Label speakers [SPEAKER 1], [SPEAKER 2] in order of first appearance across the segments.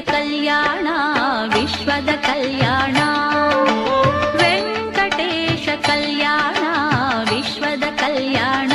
[SPEAKER 1] ಕಲ್ಯಾಣ ವಿಶ್ವದ ಕಲ್ಯಾಣ ವೆಂಕಟೇಶ ಕಲ್ಯಾಣ ವಿಶ್ವದ ಕಲ್ಯಾಣ.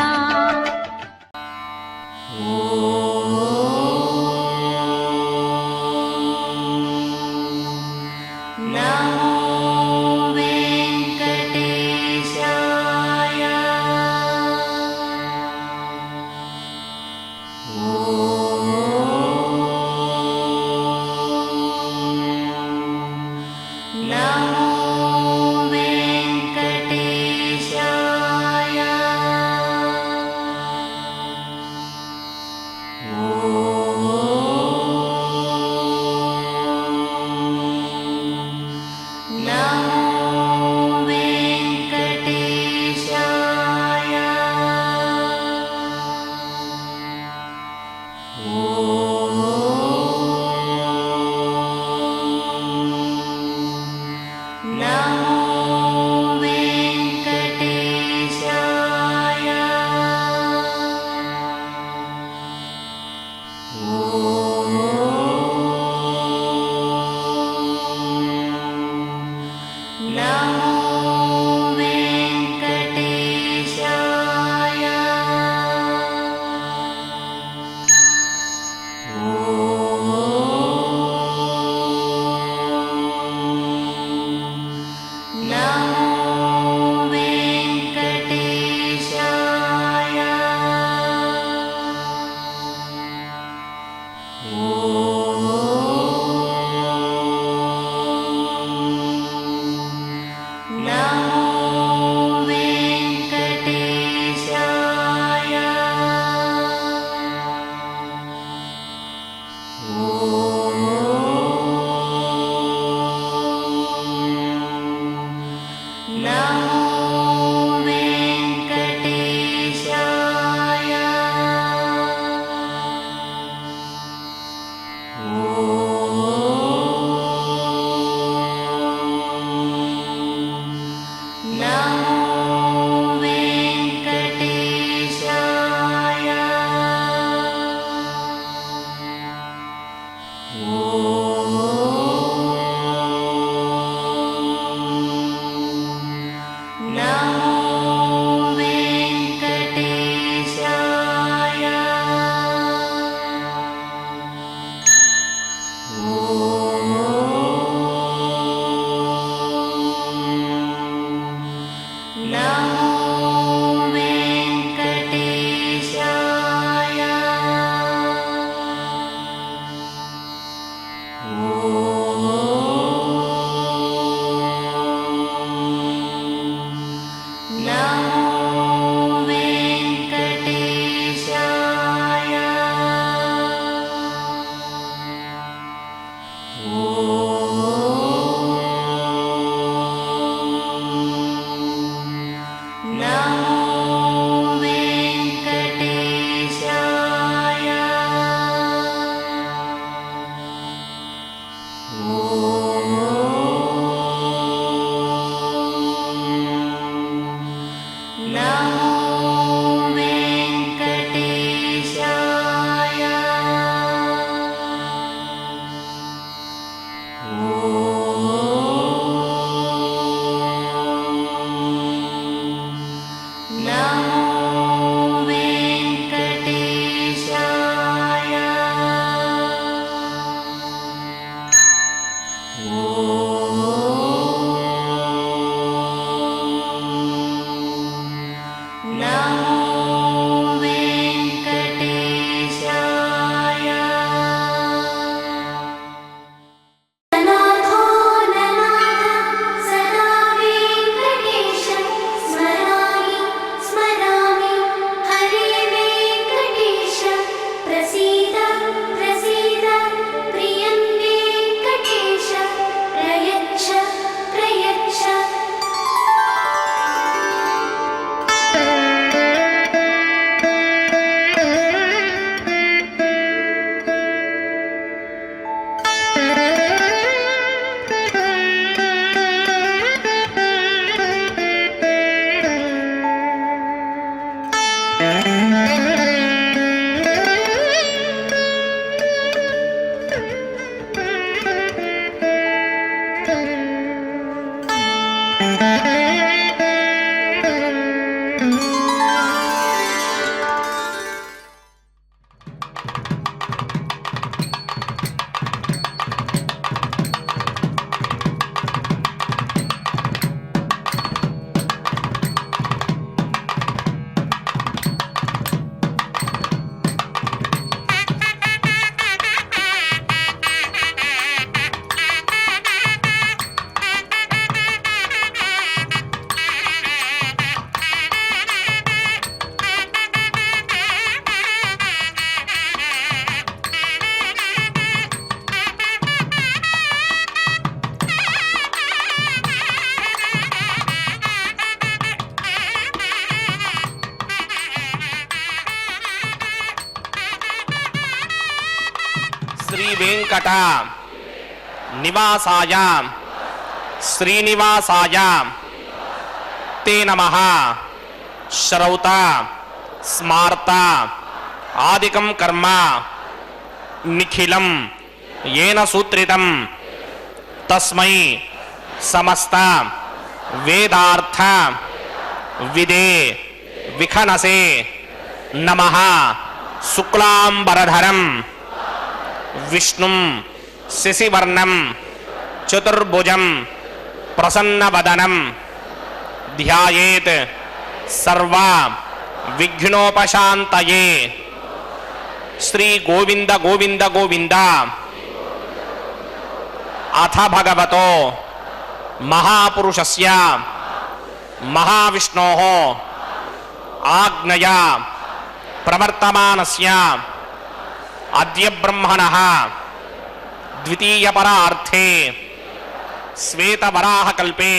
[SPEAKER 2] శ్రీ వెంకట నివాసాయ శ్రీనివాసాయ తే నమః. శ్రౌత స్మార్త ఆదికం కర్మ నిఖిలం ఏన సూత్రితం తస్మై సమస్త వేదార్థ విదే విఖనసే నమః. శుక్లాంబరధరం విష్ణుం శశివర్ణం చతుర్భుజం ప్రసన్నవదనం ధ్యాయేత్ సర్వ విఘ్నోపశాంతయే. శ్రీ గోవింద గోవింద గోవింద. అథ భగవతో మహాపురుషస్య మహావిష్ణోః ఆజ్ఞయా ప్రవర్తమానస్య అద్య బ్రహ్మణః ద్వితీయపరార్థే శ్వేతవరాహకల్పే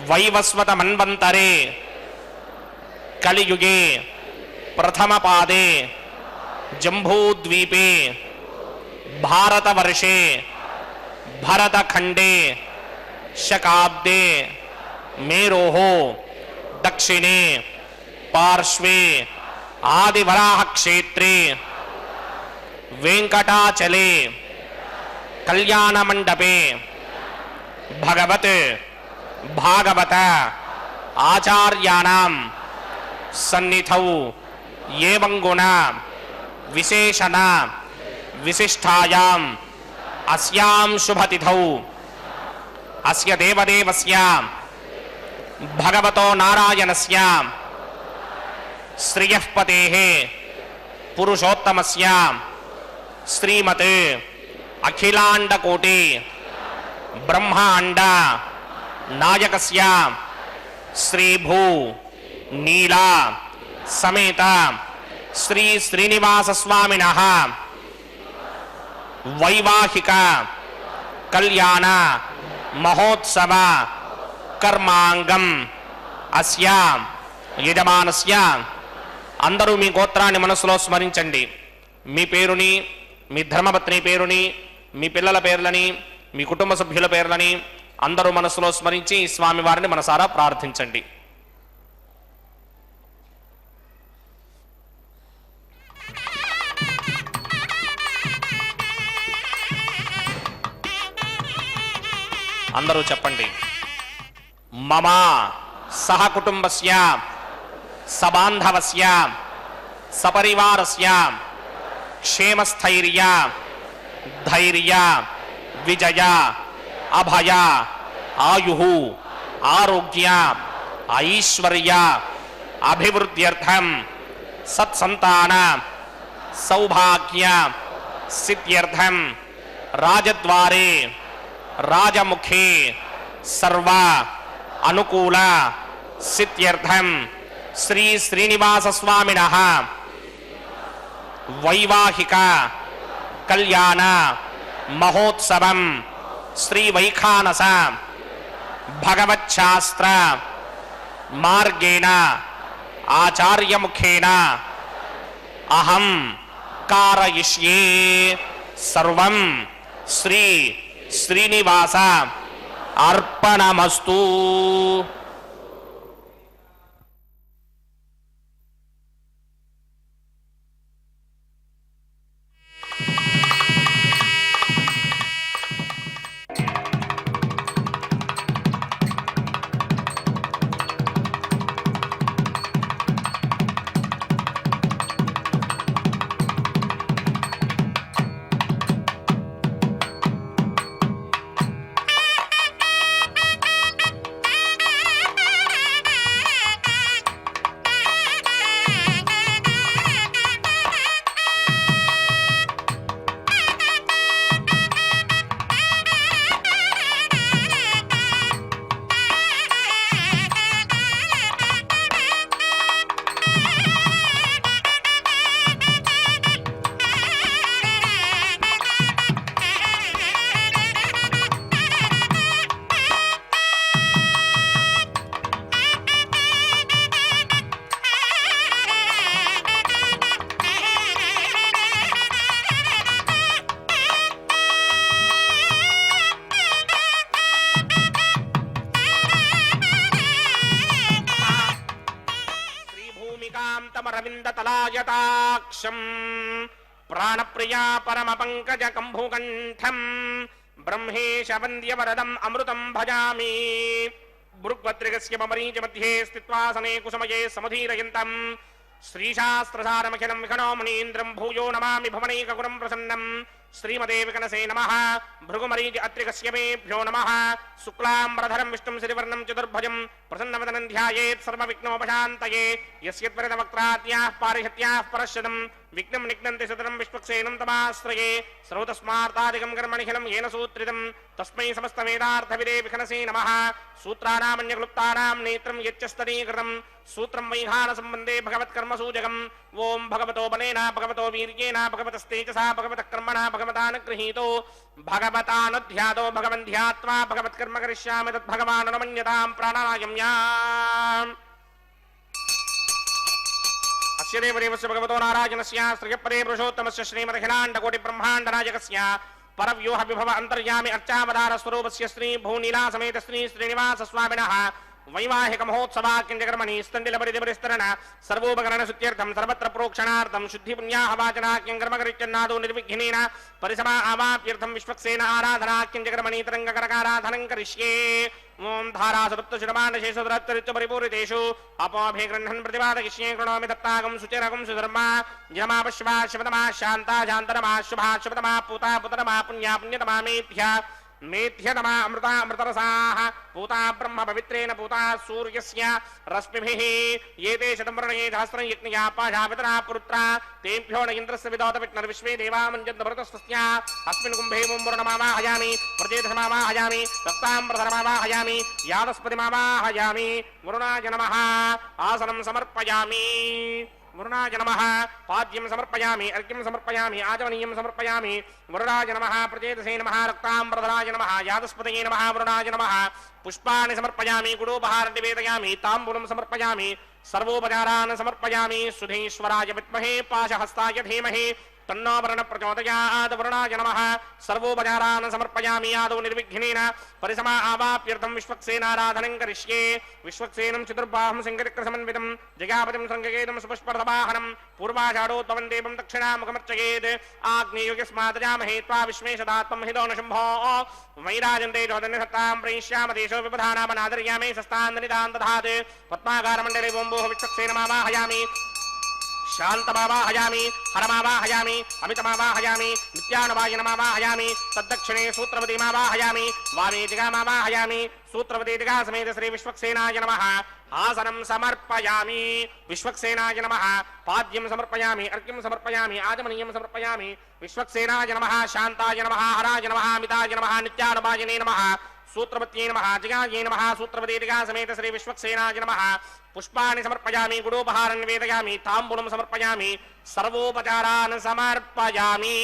[SPEAKER 2] వైవస్వతమన్వంతరే కలియుగే ప్రథమపాదే జంబూద్వీపే భారతవర్షే భరతఖండే శకాబ్దే మేరోః దక్షిణే పార్శ్వే ఆదివరాహక్షేత్రే వెంకటాచలే కళ్యాణమండపే భగవత్ భాగవత ఆచార్యాణం సన్నిధౌ ఏవం గుణ విశేషణ విశిష్టాయాం అస్యాం శుభతిథౌ అస్య దేవదేవస్య భగవతో నారాయణస్య శ్రియః పతేః పురుషోత్తమస్య శ్రీమత్ అఖిలాండకోటి బ్రహ్మాండ నాయకస్య శ్రీభూ నీలా సమేత శ్రీ శ్రీనివాస స్వామినః వైవాహిక కళ్యాణ మహోత్సవ కర్మాంగం అస్య యజమానస్య. అందరూ మీ గోత్రాన్ని మనసులో స్మరించండి. మీ పేరుని, మీ ధర్మపత్ని పేరుని, మీ పిల్లల పేర్లని, మీ కుటుంబ సభ్యుల పేర్లని అందరూ మనసులో స్మరించి స్వామివారిని మనసారా ప్రార్థించండి. అందరూ చెప్పండి. మమ సహ కుటుంబస్య సబాంధవస్య సపరివారస్య క్షేమస్థైర్య ధైర్య విజయ అభయ ఆయుః ఆరోగ్య ఐశ్వర్య అభివృద్ధ్యర్థం సత్సంతాన సౌభాగ్య సిద్ధ్యర్థం రాజద్వారే రాజముఖే సర్వ అనుకూల సిద్ధ్యర్థం శ్రీ శ్రీనివాస స్వామినః వైవాహిక కళ్యాణ మహోత్సవం శ్రీ వైఖానస భగవచ్ఛాస్త్ర మార్గేణ ఆచార్యముఖేన అహం కారయిష్యే. సర్వం శ్రీ శ్రీనివాస అర్పణమస్తు. భూమికాం తమరవిందతలాయతాక్షం ప్రాణప్రియా పరమపంకజ కంభుకంఠం బ్రహ్మేశ వంద్యవరదం అమృతం భజామి భృగ్వత్రిగస్య మరీచ మధ్యే స్థిత్వాసనే కుసుమయే సమధీరయంతం శ్రీశాస్త్రసారమఖిలం విఖణో మునీంద్రం భూయో నమామి భవనైకగుణం ప్రసన్నం శ్రీమదే వికనసే నమః భృగుమరీచి అత్రికస్య మేభ్యో నమః శుక్లాంబరధరం విష్ణుం శ్రీవర్ణం చతుర్భుజం ప్రసన్నవదనం ధ్యాయేత్ సర్వవిఘ్నోపశాంతయే యస్యత్వరితవక్త్రాద్యాః పారిషత్యాః పరశ్యదం విఘ్నం నిఘ్నంతి సతతం విశ్వక్సేనం తమాశ్రయే శ్రౌతస్మార్తాదికం కర్మణిఖిలం येन సూత్రితం తస్మై సమస్తవేదార్థవిదే విఘనసే నమః సూత్రానామన్యక్లుప్తానాం నేత్రం యచ్చస్తరీకృతం సూత్రం వైఘాన సంబంధే భగవత్కర్మసూచకం ఓం భగవతో బలేన భగవతో వీర్యేణ భగవతస్తేజసా భగవతః కర్మణా భగవతానుగృహీతో భగవతానుధ్యాతో భగవన్ ధ్యాత్వా భగవత్కర్మ కరిష్యామి తద్భగవానుమన్యతాం ప్రాణాయామ్యాం అస్య దేవదేవస్య భగవతో నారాయణస్య శ్రియపదే పురుషోత్తమస్య శ్రీమదఖిలాండకోటిబ్రహ్మాండనాయకస్య పరవ్యూహ విభవ అంతర్యామి అర్చావతార స్వరూపస్య శ్రీ భూనీలా సమేత శ్రీ శ్రీనివాస స్వామినః వైవాహిక మహోత్సవాక్యంజకర్మణి స్థండిలపరిదిపరిస్తరణ సర్వోపకరణ శుద్ధ్యర్థం సర్వత్ర ప్రోక్షణార్థం శుద్ధి పుణ్యాహవాచనాక్యంకర్మకరిత్యన్నాదో నిర్విఘ్నేన పరిసమా ఆవాప్యర్థం విశ్వక్సేన ఆరాధనాక్యంజకర్మణి తరంగకరకారాధనం కరిష్యే ఓం ధారాసప్తశురమానశేషురత్తరిత్య పరిపూరితేషు అపోభే గృహన్ ప్రతిపాదయిష్యే కృణోమి దత్తాగం సుచిరగం సుధర్మా జమాపశ్వా శివతమా శాంతా శాంతరమా శుభా శివతమా పూతా పుతరమా పుణ్యా పుణ్యతమా మేధ్యా మేధ్యతమా అమృతా అమృతరసాః పూతా బ్రహ్మ పవిత్రేణ పూతా సూర్యస్య రశ్మిభిః ఏతే శతంవర్ణే సహస్రం యజ్ఞయా పాశావితరా పురుత్రా తేభ్యో న ఇంద్రస్య విదోత విష్ణుర్విశ్వే దేవా మంజంత భరతస్య అస్మిన్ కుంభే ముంబుర్ణమావాహయామి ప్రజేధమావాహయామి రక్తాంబరధరమావాహయామి యాదస్పతిమావాహయామి వరుణాయ నమః ఆసనం సమర్పయామి వరుణాయ నమః పాద్యం సమర్పయామి అర్ఘ్యం సమర్పయామి ఆచమనీయం సమర్పయామి వరుణాయ నమః ప్రచేతసే నమః రక్తాంబరధరాయ నమః యాదస్పతయే నమః వరుణాయ నమః పుష్పాణి సమర్పయామి గుడోపహారం నివేదయామి తాంబూలం సమర్పయామి సర్వోపచారాన్ సమర్పయామి సుధీశ్వరాయ విద్మహే పాశహస్తాయ ధీమహి తన్నో వరుణ ప్రచోదయాత్ వరుణాయ నమః సర్వోపచారాన్ సమర్పయామి ఆదౌ నిర్విఘ్నేన పరిసమా ఆవాప్యర్థం విశ్వక్సేనారాధనం కరిష్యే విశ్వక్సేనం చతుర్బాహం శంకరక్ర సమన్వితం జగాపతిం శృంగకేతం సుపుష్పర్ధవాహనం పూర్వాషాఢోత్పవం దేవం దక్షిణాముఖమర్చయేత్ ఆగ్నేయుగస్మాదజామహే త్వా విశ్వేషదాత్మం హిదో న శంభో వైరాజంతే చోదన్య సత్తాం ప్రయిష్యామ దేశో విపధానామనాదర్యామే సస్తాందనిదాన్ దధాత్ పద్మాకారమండలే ఓంభోః విశ్వక్సేనమావాహయామి శాంతమావాహయామి హరమావాహయామి అమితమావాహయామి నిత్యానువాయనమావాహయామి తద్దక్షిణే సూత్రవతీమావాహయామి వామే దిగామావాహయామి సూత్రవతీ దిగా సమేత శ్రీ విశ్వక్సేనాయ నమః ఆసనం సమర్పయామి విశ్వక్సేనాయ నమః పాద్యం సమర్పయామి అర్ఘ్యం సమర్పయామి ఆచమనీయం సమర్పయామి విశ్వక్సేనాయ నమః శాంతాయ నమః హరాయ నమః అమితాయ నమః నిత్యానువాయనే నమః सूत्रवत्यै नमः जगायै नमः सूत्रवती दिगा समेत श्री विश्वक्सेनाय नमः पुष्पाणि समर्पयामि गुडोपहारं निवेदयामि ताम्बूलं समर्पयामि सर्वोपचारान् समर्पयामि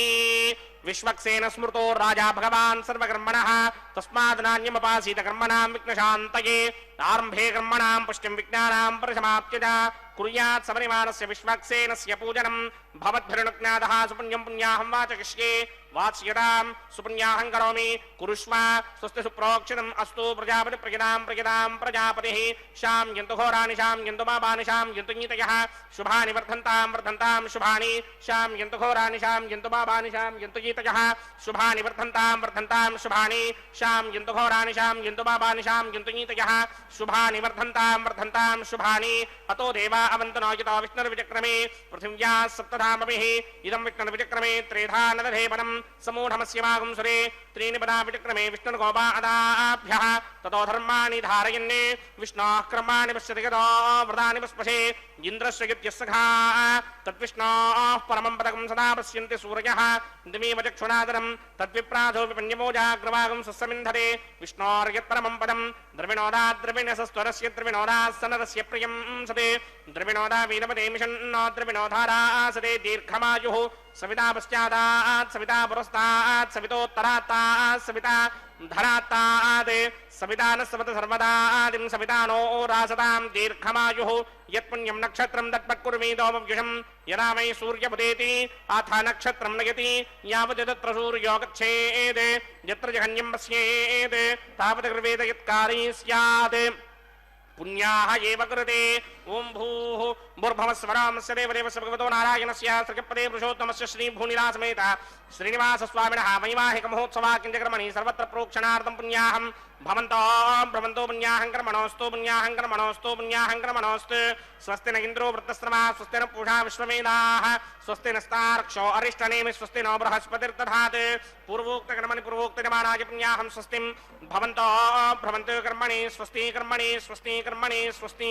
[SPEAKER 2] विश्वक्सेन स्मृतो राजा भगवान् सर्वकर्मणः तस्मात् नान्यमुपासीत कर्मणां विघ्नशान्तये आरम्भे कर्मणां पुष्टिं विज्ञानां परिसमाप्त्यै कुर्यात् सपरिमाणस्य विश्वक्सेनस्य पूजनं भवद्भिर्नुज्ञातः सुपुण्यं पुण्याहं वाचयिष्ये वाच्यतां सुपुण्याहं करोमि कुरुष्व स्वस्ति सुप्रोक्षितम् अस्तु प्रजापति प्रजदां प्रजापतिः शां यन्तु घोराणि शां यन्तु पापानि शां यन्तु नीतयः शुभानि वर्धन्तां शुभानि शां यन्तु घोराणि शां यन्तु पापानि शां यन्तु नीतयः शुभानि वर्धन्तां शुभानि शां यन्तु घोराणि शां यन्तु पापानि शां यन्तु नीतयः शुभानि वर्धन्तां शुभानि अतो देवा अवन्तनो यतो विष्णुर्विचक्रमे पृथिव्या सप्तधामभिः इदं विष्णुर्विचक्रमे त्रेधा नदधेपनं समूढमस्य मागुंसुरे त्रीणि पदा विचक्रमे विष्णुर्गोपा अदाभ्यः ततो धर्माणि धारयन् विष्णोः कर्माणि पश्यति गतो व्रतानि पुष्पशे इन्द्रस्य युध्यस्सखा तद्विष्णोः परमं पदकं सदा पश्यन्ति सूर्यः दिमेव चक्षुणादरं तद्विप्राधो विपण्यमोजाग्रवागं स्वस्समिन्धरे विष्णोर्यत्परमं पदं द्रविणोदाद्रविणसस्वरस्य द्रविणोदासनरस्य प्रियं सते द्रविणोदा वीरपदे मिषन्नो द्रविणोधारा सते दीर्घमायुः सविता पश्चादात् सविता पुरस्तात् सवितोत्तरात्तात् सविता धरात्तात् सविता न सवत सर्वदादिं सविता नो रासतां दीर्घमायुः यत्पुण्यं नक्षत्रं तत्पत्कुर्मीदोमव्युषं यदा वै सूर्यमुदेति अथ नक्षत्रं नयति यावत् तत्र सूर्यो गच्छेत् यत्र जघन्यं पश्येत् तावत् कृवेद यत्कारी स्यात् पुण्याः एव कृते ओं भूः भूर्भवस्वरामस्य देवदेवस्य भगवतो नारायणस्य श्रीपदे पुरुषोत्तमस्य श्रीभूनिलासमेत श्रीनिवासस्वामिनः वैवाहिकमहोत्सवा किञ्चकर्मणि सर्वत्र प्रोक्षणार्थं पुण्याहं भवन्तो पुण्याहं कर्मणोऽस्तु स्वस्ति न इन्द्रो वृत्तस्रमा स्वस्ति न पूषा विश्वमेधाः स्वस्ति नस्तार्क्ष्यो अरिष्टनेमि स्वस्ति नो बृहस्पतिर्दधात् पूर्वोक्तकर्मणि पूर्वोक्तजमानाय पुण्याहं स्वस्तिं भवन्तो कर्मणि स्वस्ति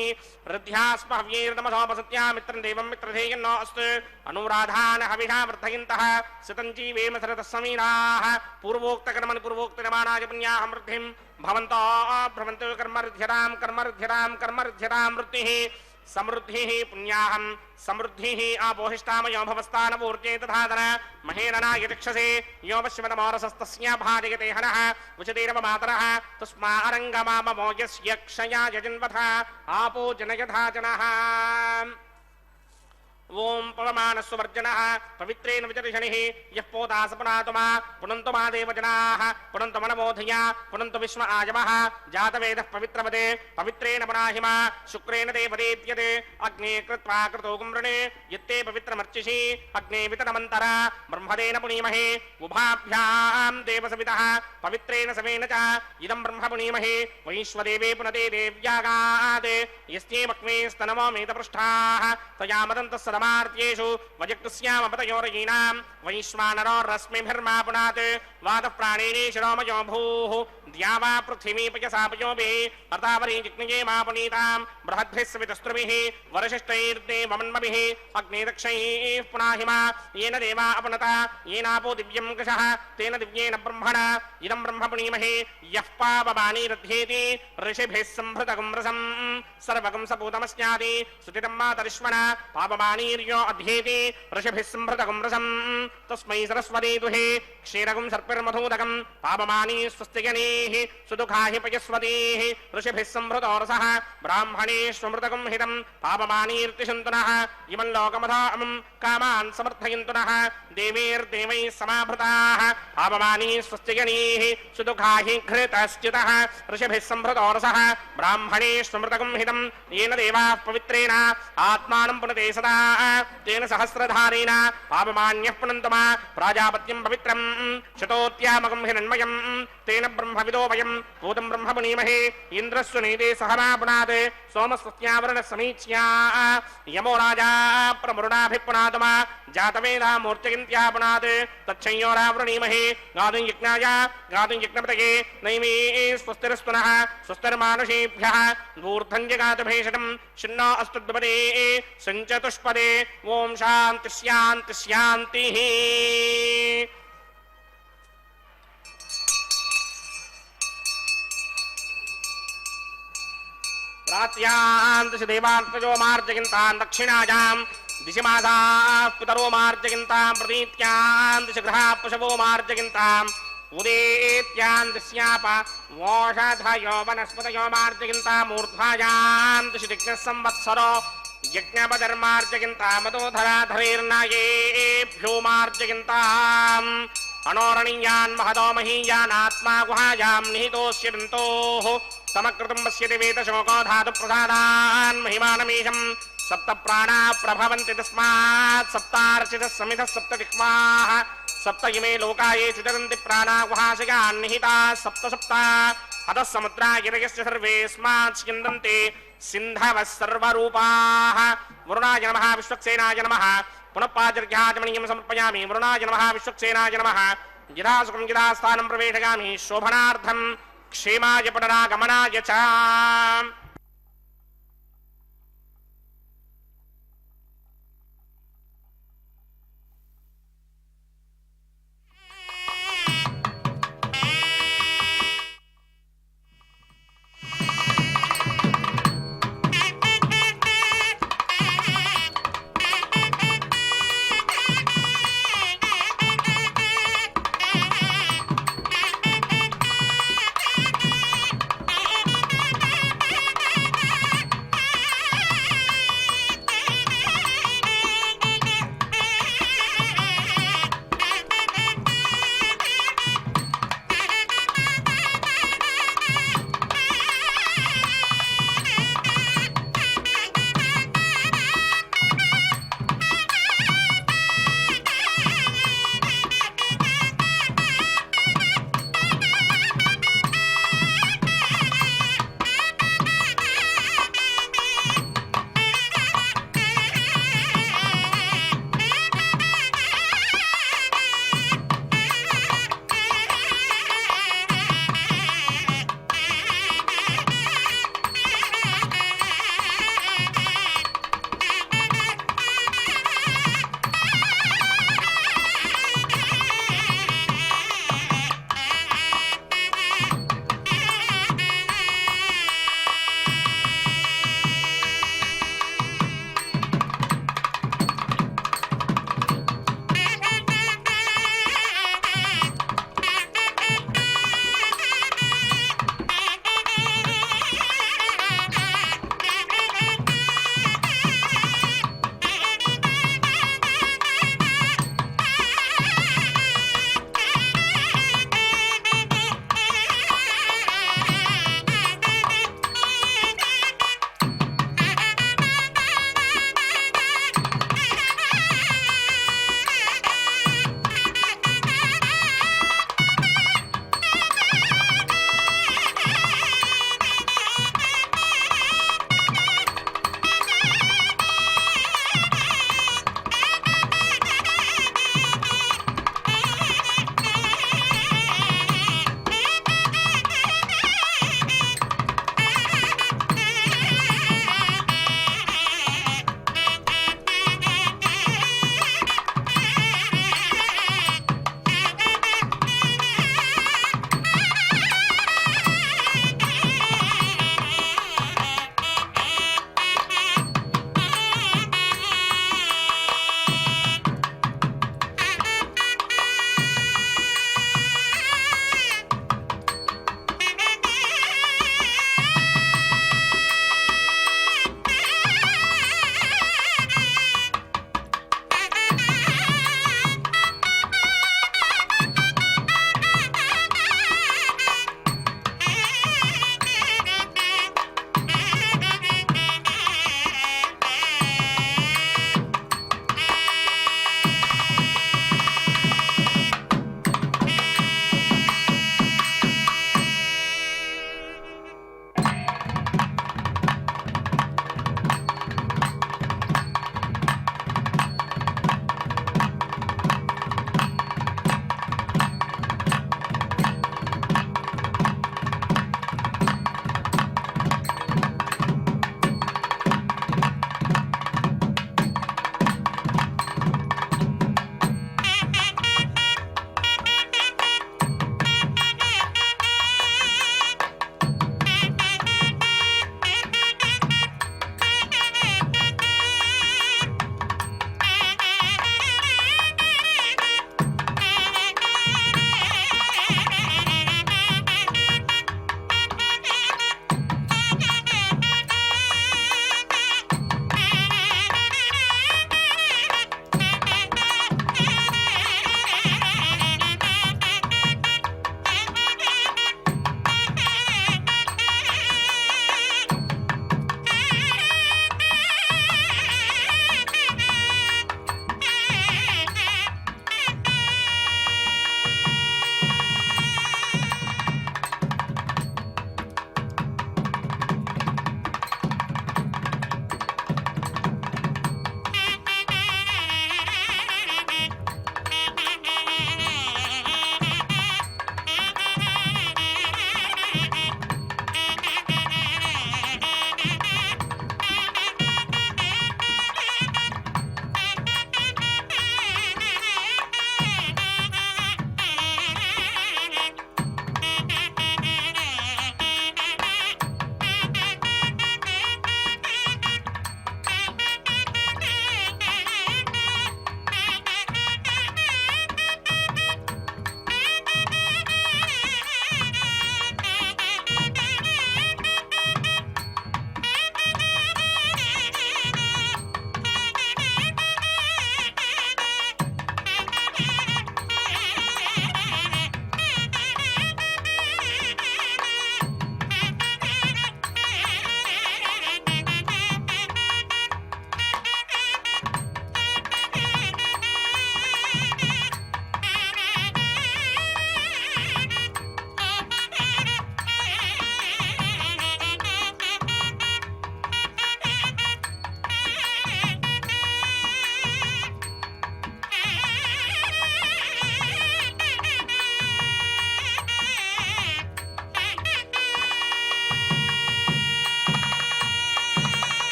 [SPEAKER 2] ऋद्ध्यास्पहव्यैर्दमसोपसत्या मित्रं देवं मित्रधेयन्नो अस्तु अनुराधान हविषा वर्धयन्तः सितं जीवेम सरतः समीराः पूर्वोक्तकर्मणि पूर्वोक्तजमानाय पुण्याहं वृद्धिं भवन्तो कर्मर्ध्यतां वृत्तिः समृद्धिः पुण्याहं समृद्धिः आपोहिष्टामयो भवस्तानपूर्जे तथादन महेरणाय तिक्षसे यो पश्चिमतमोरसस्तस्य भाजयते हनः उचतेरव मातरः तस्मारङ्गमाममो यस्य क्षयाय जन्वथ आपो जनयथा जनः ओं पवमानस्वर्जनः पवित्रेण विचर्षणिः यः पोतासपनातुमा पुनन्तु मा देवजनाः पुनन्तु मनमोधया पुनन्तु विश्व आयवः जातवेदः पवित्रवदे पवित्रेण पुनाहिमा शुक्रेण देवदेत्यते अग्ने कृत्वा कृतो गुम्रणे यत्ते पवित्रमर्चिषि अग्ने वितनमन्तरा ब्रह्मदेन पुनीमहे उभाभ्यां देवसवितः पवित्रेण समेन च इदं ब्रह्म पुनीमहे वैश्वदेवे पुनते देव्यागात् यस्येमग्ने स्तनमोमेतपृष्ठाः तया मदन्तः सदमार्त्येषु वजक्तस्यामपतयोरयीनां वैश्वानरो रश्मिभिर्मा पुनात् वातः प्राणेने शिरोमयो भूः द्यावा पृथिवी पयसापयोभिः अतावरी जिग्नये मा पुनीतां बृहद्भिः सवितस्त्रुभिः वरशिष्टैर्देवमन्मभिः अग्ने दक्षैः पुनाहिमा येन देवा अपनता येनापो दिव्यं कृशः तेन दिव्येन ब्रह्मणा इदं ब्रह्म पुनीमहे यः पावमानीरध्येति ऋषिभिः संभृतगं रसं सर्वगं सपूतमस्यादि सुतितं मातरिष्मणा पावमानीर्यो अध्येति ऋषिभिः संभृतगं रसं तस्मै सरस्वती दुहे क्षीरगं सर्पिर्मधूदकं पावमानी स्वस्तिगणैः सुदुःखाहि पयस्वतीः ऋषिभिः संभृतो रसः ब्राह्मणेष्वमृतकं हितं पावमानीर्तिशन्तुनः इमं लोकमधामं कामान् समर्थयन्तुनः देवैर्देवैः समाभृताः पावमानी स्वस्तिगणैः सुदुःखाहि घृतश्च्युतः ऋषिभिः संभृतो रसः ब्राह्मणेष्वमृतकं हितं येन देवाः पवित्रेण आत्मानं पुनते सदा तेन सहस्रधारेण पावमान्यः पुनन्तु मा प्राजापत्यं पवित्रं शतोत्यामकं हिरण्मयं तेन ब्रह्मविदो वयं भूतं ब्रह्म पुनीमहे इन्द्रस्य नीते सहना पुनात् सोमस्वस्यावरणसमीच्या यमो राजा प्रमुरुणाभिः मा जातवेदा मूर्तिगिन्त्या पुनात् तच्छंयोरावृणीमहे गातुं यज्ञपतये नैमे स्वस्तिरस्तुनः स्वस्तिर्मानुषेभ्यः ऊर्ध्वं जगातभेषणं शिन्नो अस्तु द्विपदे सञ्चतुष्पदे ओं शान्ति शान्ति शान्तिः प्रात्यां दिशि देवार्तजो मार्जयन्तां दक्षिणायां दिशि मासाः पितरो मार्जयन्तां प्रतीत्यां दिशि गृहाः पशवो मार्जयन्ताम् उदेत्यां दिश्याप वोषधयो वनस्पतयो मार्जयन्ताम् ऊर्ध्वायां दिशि दिग्नः संवत्सरो यज्ञपदर्मार्जयन्ताम् अतोधराधरेर्नायेभ्यो मार्जयन्ताम् अणोरणीयान् महतो महीयानात्मा गुहायां निहितोऽस्य दन्तोः समकृतं पश्यति वेदशोको धातुप्रसादान् महिमानमीशं सप्त प्राणा प्रभवन्ति तस्मात् सप्तार्चितः समिधः सप्त दिक्पाः सप्त इमे लोकाये चितरन्ति प्राणा गुहाशयान् निहिताः सप्त सप्ता अतः समुद्रा गिरयश्च सर्वेऽस्मात् स्यन्दन्ते सिन्धवः सर्वरूपाः वरुणाय नमः विश्वक्सेनाय नमः पुनः पाजर्घ्याचमनीयं समर्पयामि वरुणाय नमः विश्वक्सेनाय नमः यथासुखं यथास्थानं प्रवेशयामि शोभनार्थं क्षेमाय पुनरागमनाय च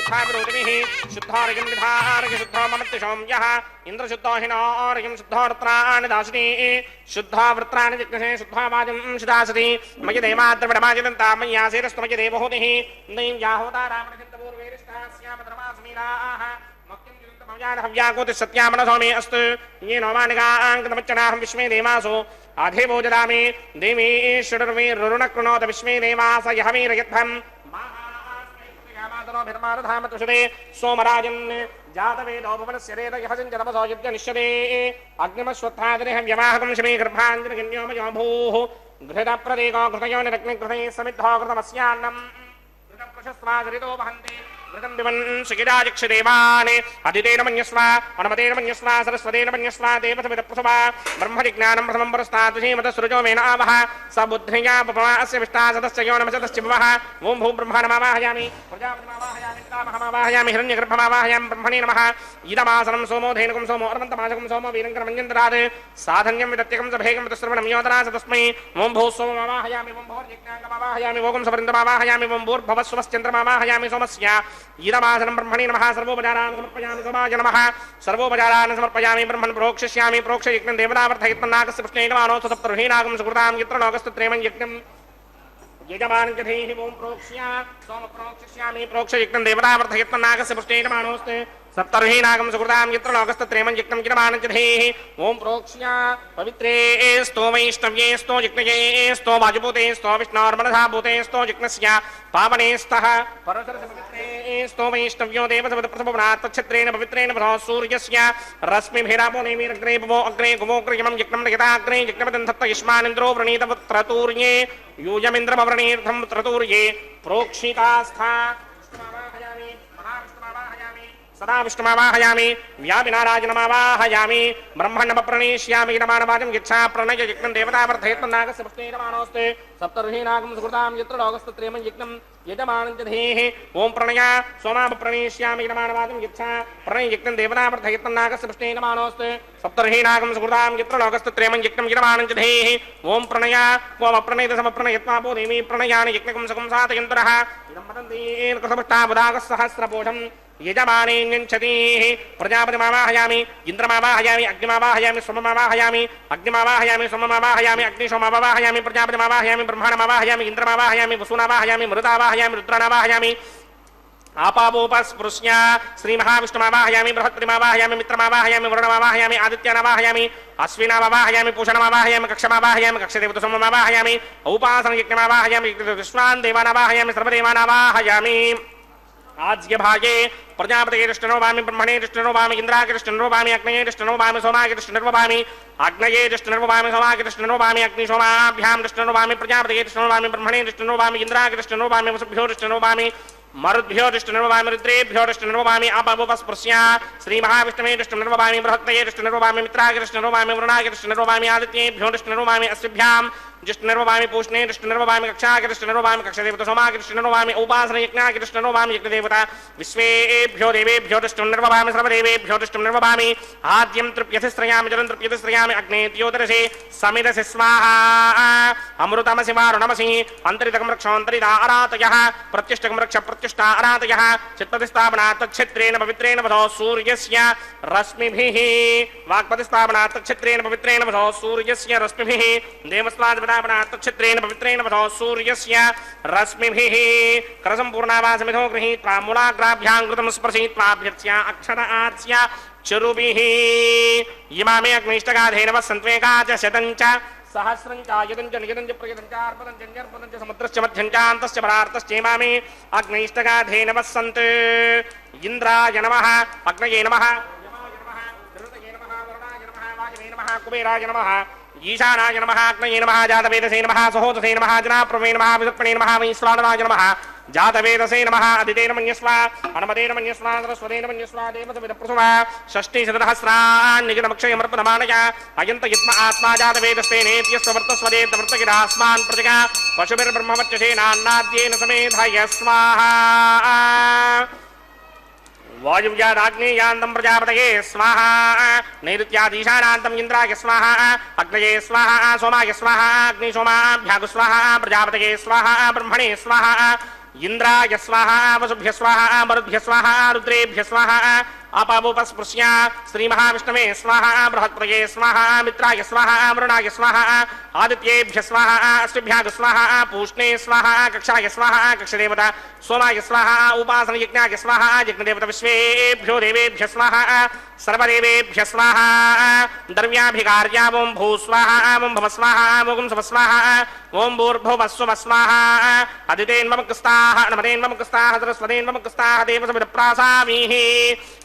[SPEAKER 2] स्थापिरोतिभिः शुद्धार्घ्यं विधार्घ्य शुद्धो ममत्यशोम्यः इन्द्रशुद्धो हिनार्घ्यं शुद्धो रत्नानि दासति शुद्धा वृत्राणि जिज्ञसे शुद्धा वाजं शिदासति मयि देवाद्रविडमाजिदन्ता मय्यासेरस्तु मयि देवहूतिः नैं याहोता रामणिन्दपूर्वेरिष्टास्यामधर्मासमीराः हव्याकोति सत्यामनसोमे अस्तु ये नोमानिकाङ्कतमच्चनाहं विश्वे देवासो आधेवो जदामि देवी षडर्वे रुरुणकृणोत विश्वे देवास यहवीरयध्वम् सोमराजन् जातवेदो भुवनस्य रेद यः सञ्जनमसो यज्ञनिष्यते अग्निमश्वत्थादिः व्यवाहकं शमे गर्भाञ्जनगण्योमयो भूः घृतप्रदेको घृतयोनिरग्निघृतैः समिद्धो घृतमस्यान्नम् घृतप्रशस्त्वागरितो वहन्ति घृतं दिवन् शिखिराजक्षदेवान् अदितेन मन्यस्व अनुमतेन मन्यस्व सरस्वतेन मन्यस्व देवसमिदप्रसवा ब्रह्मजिज्ञानं प्रथमं पुरस्तात् श्रीमतसृजो मेन आवः स बुद्धिया पपमा अस्य विष्टा सदस्य यो नमसदस्य भवः ॐ भूं ब्रह्मणमावाहयामि प्रजापतिमावाहयामि पितामहमावाहयामि हिरण्यगर्भमावाहयामि ब्रह्मणे नमः इदमासनं सोमो धेनुकं सोमो अर्वन्तमासकं सोमो वीरङ्करमञ्जन्तरात् साधन्यं विदत्यकं सभेगं विदस्रवणं योदरास तस्मै ॐ भूः सोममावाहयामि ॐ भोर्यज्ञाङ्गमावाहयामि ॐ सवरिन्दमावाहयामि ॐ भूर्भवस्वश्चन्द्रमावाहयामि सोमस्य इदमासनं ब्रह्मणे नमः सर्वोपचारान् समर्पयामि सोमाय नमः सर्वोपचारान् समर्पयामि ब्रह्मन् प्रोक्षिष्यामि प्रोक्षयज्ञं देवतावर्धयत्मन्नागस्य पुष्णेयमानो सप्तर्हीनागं सुकृतां यत्र लोकस्तत्रेमं यज्ञं यजमानजधेहि ओं प्रोक्ष्या सोम प्रोक्षिष्यामि प्रोक्षयज्ञं देवतावर्धयत्मन्नागस्य पुष्णेयमानोऽस्ते सप्तर्हीनागं सुकृतां यत्र लोकस्तत्रेमं यज्ञं यजमानजधेहि ओं प्रोक्ष्या पवित्रे स्तो वैष्णव्ये स्तो यज्ञये स्तो वाजुभूते स्तो विष्णोर्मनसा भूते स्तो यज्ञस्य पावने स्तः परसरसपवित्रे स्तो वैष्णव्यो देवसमदप्रथमनात् तच्छत्रेण पवित्रेण भरो सूर्यस्य रश्मिभिरापो नेमिरग्रे भवो अग्रे गुमोग्रयमं यज्ञं यथाग्रे यज्ञमदन्धत्त युष्मानिन्द्रो व्रणीतवत्रतूर्ये यूयमिन्द्रमवृणीर्थं त्रतूर्ये प्रोक्षितास्था सदा विष्णुमावाहयामि व्यापिनाराजनमावाहयामि ब्रह्मण्डमप्रणेष्यामि इदमानवाचं यच्छा प्रणय यज्ञं देवतावर्धयत्मन्नागस्य पुष्णेयमानोऽस्ते सप्तर्हीनागं सुकृतां यत्र लोकस्तत्रेमं यज्ञं यजमानञ्जधेः ॐ प्रणया सोमाप्रणेष्यामि इदमानवाचं यच्छा प्रणय यज्ञं देवतावर्धयत्मन्नागस्य पुष्णेयमानोऽस्ते सप्तर्हीनागं सुकृतां यत्र लोकस्तत्रेमं यज्ञं यजमानञ्जधेः ॐ प्रणया त्वमप्रणयतसमप्रणयत्वापो देवी प्रणयानि यज्ञकं सकं सातयन्तरः इदं वदन्ति कृतपुष्टाबुदागस्सहस्रपोषम् यजमानेऽन्यच्छतीः प्रजापतिमावाहयामि इन्द्रमावाहयामि अग्निमावाहयामि सोममावाहयामि अग्निमावाहयामि सोममावाहयामि अग्निशोममावाहयामि प्रजापतिमावाहयामि ब्रह्माणमावाहयामि इन्द्रमावाहयामि वसुनावाहयामि मरुतावाहयामि रुद्राणावाहयामि आपावोपस्पृश्य श्रीमहाविष्णुमावाहयामि बृहत्पतिमावाहयामि मित्रमावाहयामि वरुणमावाहयामि आदित्यानावाहयामि अश्विनावाहयामि पूषणमावाहयामि कक्षमावाहयामि कक्षदेवतसोममावाहयामि औपासनयज्ञमावाहयामि विश्वान् देवानावाहयामि सर्वदेवानावाहयामि आज्ञ भागे प्रजापते दृष्टनोवामि ब्रह्मणे दृष्टनोवामि इंद्राके दृष्टनोवामि अग्नये दृष्टनोवामि सोमाके दृष्टनोवामि अग्नये दृष्टनोवामि सोमाके दृष्टनोवामि अग्निशोमाभ्यां दृष्टनोवामि प्रजापते दृष्टनोवामि ब्रह्मणे दृष्टनोवामि इंद्राके दृष्टनोवामि वसुभ्यो दृष्टनोवामि मरुद्भ्यो दृष्टनोवामि रुद्रेभ्यो दृष्टनोवामि अपावोपस्पृश्य श्रीमहाविष्णवे दृष्टनोवामि बृहत्तये दृष्टनोवामि मित्राके दृष्टनोवामि वरुणाके दृष्टनोवामि आदित्येभ्यो दृष्टनोवामि अस्मिभ्यां दृष्टनोवामि पूष्णे दृष्टनोवामि कक्षाके दृष्टनोवामि कक्षदेवता सोमाके दृष्टनोवामि उपासनयज्ञाके दृष्टनोवामि यज्ञदेवता विश्वेभ्यो देवेभ्यो दृष्टनोवामि सर्वदेवेभ्यो दृष्टनोवामि आद्यं तृप्यतिस्रयामि जलं तृप्यतिस्रयामि अग्ने द्योतरसे समिदसि स्वाहा अमृतमसि वारुणमसि अन्तरितकं रक्षोऽन्तरिता अरातयः प्रत्यष्टकं रक्ष प्रत्युष्टा अरातयः चित्पतिस्थापनात् तच्छित्रेण पवित्रेण वधो सूर्यस्य रश्मिभिः वाक्पतिस्थापनात् तच्छित्रेण पवित्रेण वधो सूर्यस्य रश्मिभिः देवस्वादिपदापनात् तच्छित्रेण पवित्रेण वधो सूर्यस्य रश्मिभिः करसम्पूर्णावासमिधो गृहीत्वा मूलाग्राभ्यां कृतं स्पर्शयित्वाभ्यर्च्या अक्षर आर्च्या चरुभिः इमामे अग्निष्टगाधेनवः सन्त्वेका च शतञ्च सहस्रञ्च यदञ्च नियदञ्च प्रयदञ्च अर्पदञ्च न्यर्पदञ्च समुद्रश्च मध्यञ्चान्तश्च परार्तश्चेमामे अग्निष्टगाधेनवः सन्त् इन्द्राय नमः अग्नये नमः यमाय नमः ऋतये नमः वरुणाय नमः वायवे नमः कुबेराय नमः ईशानाय नमः अग्नये नमः जातवेदसे नमः सहोदसे नमः जनाप्रभवे नमः विसर्पणे नमः वैश्वानराय नमः जातवेदसे नमः अदितेन मन्यस्व अनुमतेन मन्यस्व सरस्वतेन मन्यस्व देवसमिदप्रसवा षष्टिशतसहस्रान्निगितमक्षयमर्पणमानय अयन्त यत्म आत्मा जातवेदस्ते नेत्यस्वर्तस्वदेतवर्तगिरास्मान् प्रजगा पशुभिर्ब्रह्मवत्यसेनान्नाद्येन समेधाय स्वाहा वायुव्यादाग्नेयान्तं प्रजापतये स्वाहा नैऋत्यादीशानान्तं इन्द्राय स्वाहा अग्नये स्वाहा सोमाय स्वाहा अग्निशोमाभ्यागु स्वाहा प्रजापतये स्वाहा ब्रह्मणे स्वाहा ఇంద్రాయ స్వాహ వసుభ్య స్వాహ మరుద్భ్య స్వాహ రుద్రేభ్య స్వాహ అపాముపస్పృశ్య శ్రీ మహావిష్ణవే స్వాహ బృహత్ప్రయే స్వాహ మిత్రాయ స్వాహ వరుణాయ స్వాహ ఆదిత్యేభ్య స్వాహ అశ్విభ్యాగ స్వాహ పూష్ణే స్వాహ కక్షాయ స్వాహ కక్షదేవత సోమాయ స్వాహ ఉపాసన యజ్ఞాయ స్వాహ యజ్ఞదేవత విశ్వేభ్యో దేవేభ్య స్వాహ సర్వదేవేభ్య స్వాహ ద్రవ్యాభికార్యా ఓం భూ స్వాహ ఓం భవ స్వాహ ఓం శవ స్వాహ ఓం భూర్భువస్వ స్వాహ అదితేన్మముక్స్తాః నమదేన్మముక్స్తాః సరస్వతేన్మముక్స్తాః దేవసమిద ప్రాసామీః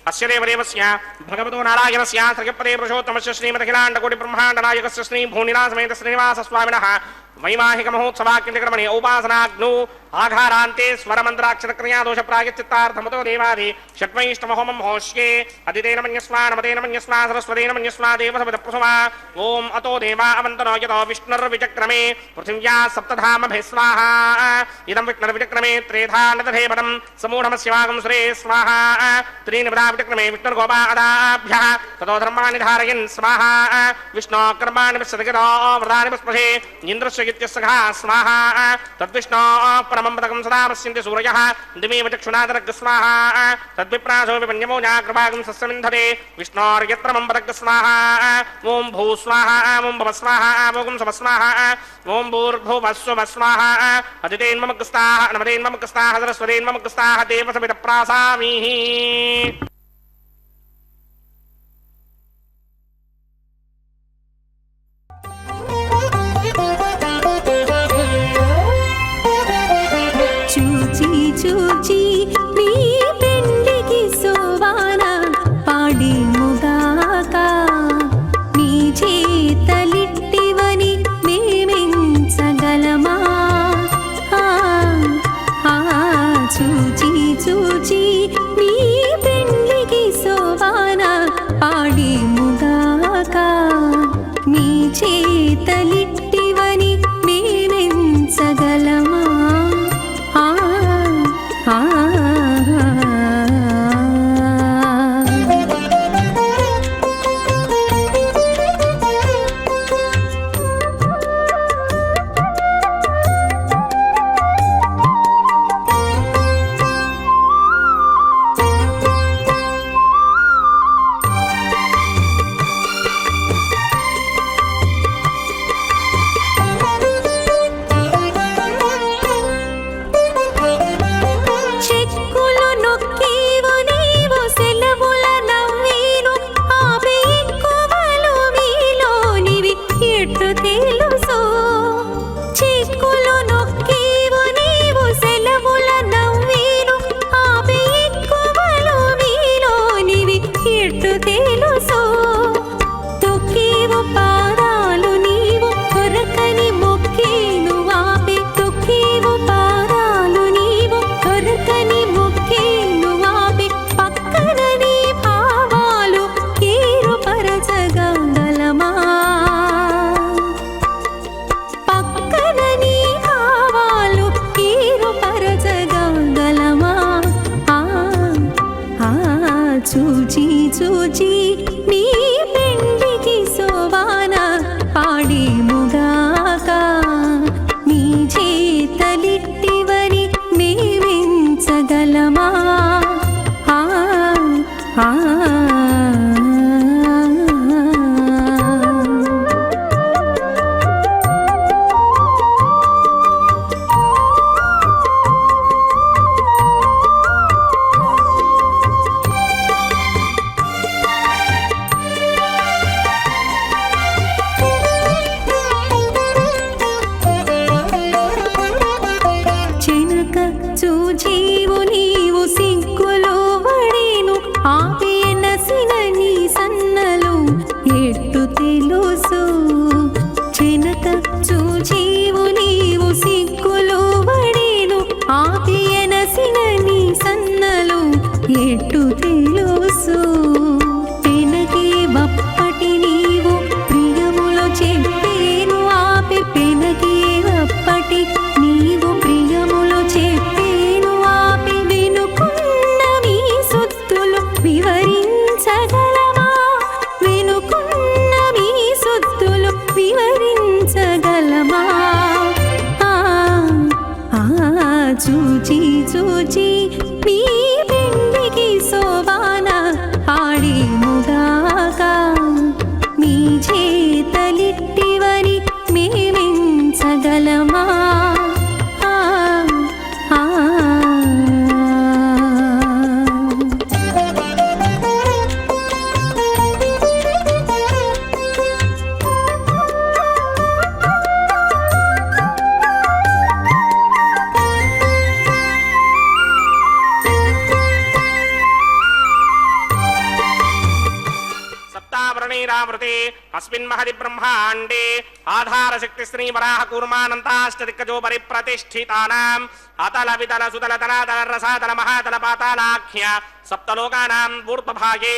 [SPEAKER 2] అస్య దేవదేవస్య భగవతో నారాయణస్య శ్రీపదే పురుషోత్తమస్య శ్రీమదఖిలాండకోటి బ్రహ్మాండ నాయకస్య శ్రీ భూనిలాసమేత శ్రీనివాస స్వామినః వైమాహిక మహోత్సవాక్యంకర్మణి ఉపాసనాగ్నౌ ఆఘారాంతే స్వరమంత్రాక్షరక్రియా దోష ప్రాయశ్చిత్తార్థమతో దేవాది షట్వైష్టమహోమం హోష్యే అదితేన మన్యస్వా నమతేన మన్యస్వా సరస్వతేన మన్యస్వా దేవసమిద ప్రసవా ఓం అతో దేవా అవంతనో యతో విష్ణుర్విచక్రమే పృథివ్యా సప్తధామభే స్వాహా ఇదం విష్ణుర్విచక్రమే త్రేధానదధేపదం సమూఢమస్యవాగం శ్రే స్వాహా త్రీనిపదా విచక్రమే విష్ణుర్గోపాదాభ్యః తతో ధర్మాణి ధారయన్ స్వాహా విష్ణో కర్మాణి పశ్యతిగతో వ్రతాని పుష్పషే ఇంద్రస్య ఇత్యస్సఖా స్వాహా తద్విష్ణో పరమం పదకం సదా పశ్యంతి సూరయః దిమేవ చక్షునాదరగ్ స్వాహా తద్విప్రాసో విపన్యమో జాకృపాగం సస్యమింధతే విష్ణోర్యత్రమం పదగ్ స్వాహా ఓం భూ స్వాహా ఓం భవ స్వాహా ఓం శవ స్వాహా ఓం భూర్భువస్వ స్వాహా అదితేన్మముక్స్తాః నమదేన్మముక్స్తాః సరస్వతేన్మముక్స్తాః దేవసమిద ప్రాసామీః
[SPEAKER 3] చూచి చూచి నీ పెండికి సోవాన పాడిముగాక నీ చేతలిట్టివని మేమెంచగలమా చూచి చూచి నీ పెండి చూచి చూచి మీ పెండికి సోవాన ఆడేముగాక మీ చేతలిట్టివని మేమించగలమా ఆ, ఆ.
[SPEAKER 2] सप्तावरणैरावृते अस्मिन् महति ब्रह्माण्डे आधारशक्ति श्री वराह कूर्मानन्ताष्टदिक्कजो परिप्रतिष्ठितानाम् अतल वितल सुतल तलातल रसातल महातल पातालाख्य सप्तलोकानां ऊर्ध्वभागे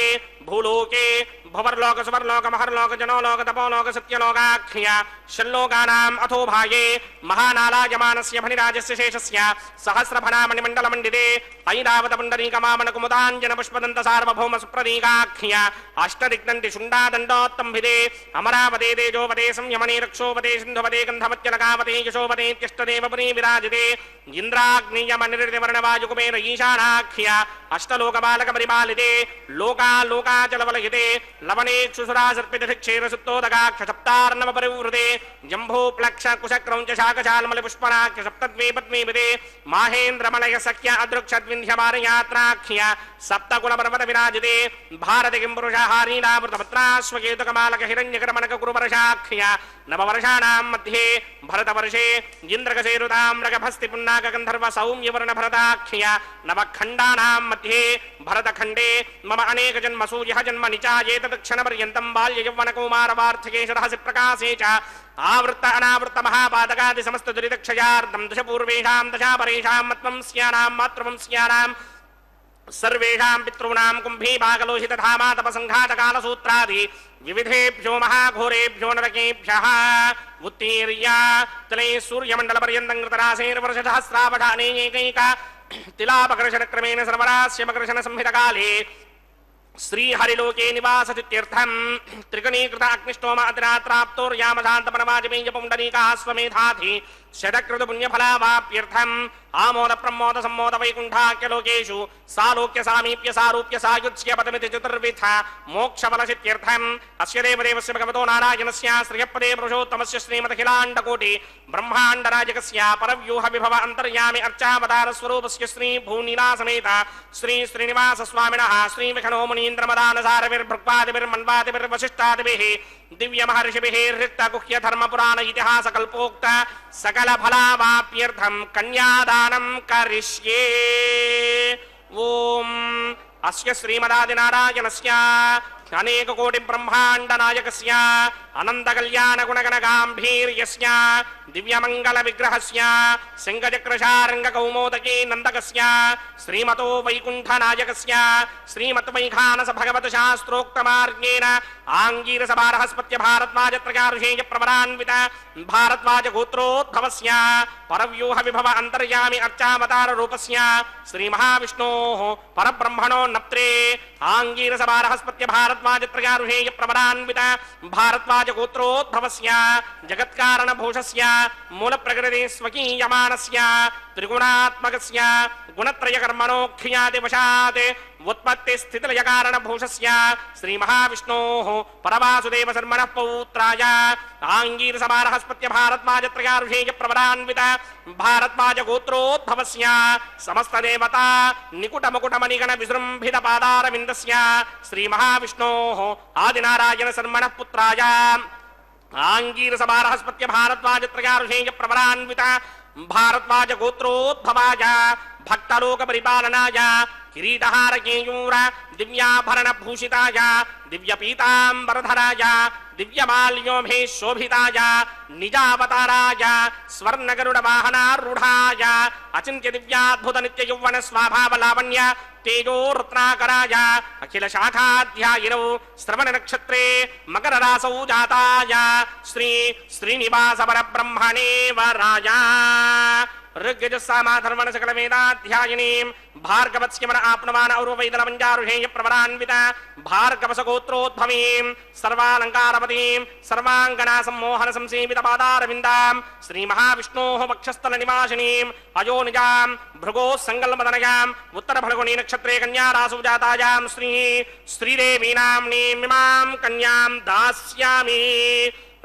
[SPEAKER 2] भूलोके भुवर्लोक सुवर्लोक महर्लोक जनोलोक तपोलोक सत्यलोकाख्य षल्लोकानाम् अथो भागे महानालायमानस्य भनिराजस्य शेषस्य सहस्रफणामणिमण्डलमण्डिते ऐरावतपुण्डरीकमामनकुमुदाञ्जन पुष्पदन्त सार्वभौम सुप्रदीकाख्य अष्टदिग्दन्ति शुण्डादण्डोत्तम्भिते अमरावते तेजोपते संयमने रक्षोपते सिन्धुपते गन्धवत्यलकावते यशोपतेत्यष्टदेवपुरी विराजिते इन्द्राग्नियमनिर्दिवर्णवायुकुमेर ईशानाख्य अष्टलोकबालकपरिपालिते लोकालोकाचलवलहिते लवणेक्षुसुरासर्पितधिक्षेरसुप्तोदकाख्य सप्तार्णवपरिवृते जम्भूप्लक्ष कुशक्रौञ्च शाकशाल्मलिपुष्पनाख्य सप्तद्वीपद्वीपिते माहेन्द्रमलय सख्य अदृक्षद्विन्ध्यमारयात्राख्य सप्तकुलपर्वत विराजिते भारति किं पुरुषहारीलावृतपत्राश्वकेतुकमालक हिरण्यकरमणक कुरुवर्षाख्य नववर्षाणां मध्ये भरतवर्षे इन्द्रकसेरुताम्रगभस्ति पुन्नाकगन्धर्व सौम्यवर्ण भरताख्य नवखण्डानां मध्ये भरतखण्डे मम अनेकजन्मसु यः जन्म निचायेत दक्षिणपर्यन्तं बाल्ययौवनकौमारवार्थिके शतसि प्रकाशे च आवृत्त अनावृत्त महापातकादि समस्त दुरितक्षयार्धं दशपूर्वेषां दशापरेषां मत्वंस्यानां मातृवंस्यानां सर्वेषां पितॄणां कुम्भीभागलोहितधामा तपसङ्घातकालसूत्रादि विविधेभ्यो महाघोरेभ्यो नरकेभ्यः उत्तीर्य तले सूर्यमण्डलपर्यन्तं कृतरासेर्वर्षसहस्रावधानेकैक तिलापकर्षणक्रमेण सर्वरास्य मकर्षणसंहितकाले श्रीहरिलोके निवासतीर्थं त्रिगणीकृत अग्निष्टोम अतिरात्राप्तोर्यामशान्तपरमाजमेय पुण्डरीकाश्वमेधाधि शतकृतपुण्यफलावाप्यर्थम् आमोद प्रमोद सम्मोद वैकुण्ठाख्यलोकेषु सालोक्य सामीप्य सारूप्य सायुज्य पदमिति चतुर्विध मोक्षफलसित्यर्थम् अस्य देवदेवस्य भगवतो नारायणस्य श्रियपदे पुरुषोत्तमस्य श्रीमदखिलाण्डकोटि ब्रह्माण्डराजकस्य परव्यूह विभव अन्तर्यामि अर्चावतारस्वरूपस्य श्री भूनीलासमेत श्री श्रीनिवासस्वामिनः श्रीविष्णो मुनीन्द्रमदानसारविर्भृक्पादिभिर्मन्वादिभिर्वसिष्ठादिभिः दिव्य महर्षिभिः ऋक्तगुह्य धर्मपुराण इतिहास कल्पोक्त सकल फलावाप्यर्थं कन्यादानं करिष्ये। ओम अस्य श्रीमदादिनारायणस्य अनेक कोटि ब्रह्मांड नायकस्य अनंत कल्याण गुणगण गांभीर्यस्य दिव्यमंगल विग्रहस्य सिंहचक्रशारंग कौमोदकी नंदकस्य श्रीमतो वैकुंठ नायकस्य श्रीमत् वैखानस भगवत शास्त्रोक्त मार्गेण आंगीरस बारहस्पत्य भारद्वाज त्रयार्षेय प्रवरान्वित भारद्वाज गोत्रोद्भवस्य परव्यूह विभव अंतर्यामि अर्चावतार रूपस्य श्री महाविष्णोः परब्रह्मणो नप्त्रे आंगीरस बारहस्पत्य भारद्वाज त्रयार्षेय प्रवरान्वित भारद्वाज गोत्रोद्भवस्य जगत्कारण भूषस्य मूल प्रकृति स्वकीयमानस्य त्रिगुणात्मकस्य गुणत्रय कर्मणोऽख्यादिवशात् उत्पत्ति स्थितिलय कारण भूषस्य श्री महाविष्णोः परवासुदेव शर्मणः पौत्राय आंगीरस बारहस्पत्य भारद्वाज त्रयार्षेय प्रवरान्वित भारद्वाज गोत्रोद्भवस्य समस्त देवता निकुट मुकुट मणिगण विजृंभित पादारविन्दस्य श्री महाविष्णोः आदिनारायण शर्मणः पुत्राय आंगीरस बारहस्पत्य भारद्वाज त्रयार्षेय प्रवरान्वित भारद्वाज गोत्रोद्भवाय भक्तलोक परिपालनाय किरीटहार केयूर दिव्याभरण भूषिताय दिव्य पीतांबरधराय दिव्यमाल्योभे शोभिताय निजावताराय स्वर्णगरुड वाहनारूढ़ाय अचिंत्य दिव्याद्भुत नित्य यौवन स्वाभाव लावण्य तेजो रत्नाकराय अखिल शाखाध्यायिनौ श्रवण नक्षत्रे मकर रासौ जाताय श्री श्रीनिवास परब्रह्मणे वराय ಋಗ್ಯಜಸ್ಸಾಮಾಧರ್ಮಣ ಸಕಲ ವೇದಾಧ್ಯಾಯಿನೀಂ ಭಾರ್ಗವತ್ಸ್ಯಮನ ಆಪ್ನವಾನ ಔರ್ವೈದಲ ಮಂಜಾರುಹೇಯ ಪ್ರವರಾನ್ವಿತ ಭಾರ್ಗವಸ ಗೋತ್ರೋದ್ಭವೀಂ ಸರ್ವಾಲಂಕಾರಪದೀಂ ಸರ್ವಾಂಗನಾ ಸಂಮೋಹನ ಸಂಸೇವಿತ ಪಾದಾರವಿಂದಾಂ ಶ್ರೀ ಮಹಾವಿಷ್ಣೋಃ ವಕ್ಷಸ್ಥಲ ನಿವಾಸಿನೀಂ ಅಯೋನಿಜಾಂ ಭೃಗೋ ಸಂಗಲ್ಮದನಯಾಂ ಉತ್ತರ ಫಲ್ಗುಣಿ ನಕ್ಷತ್ರೇ ಕನ್ಯಾ ರಾಸು ಜಾತಾಯಾಂ ಶ್ರೀದೇವೀನಾಂ ಇಮಾಂ ಕನ್ಯಾಂ ದಾಸ್ಯಾಮಿ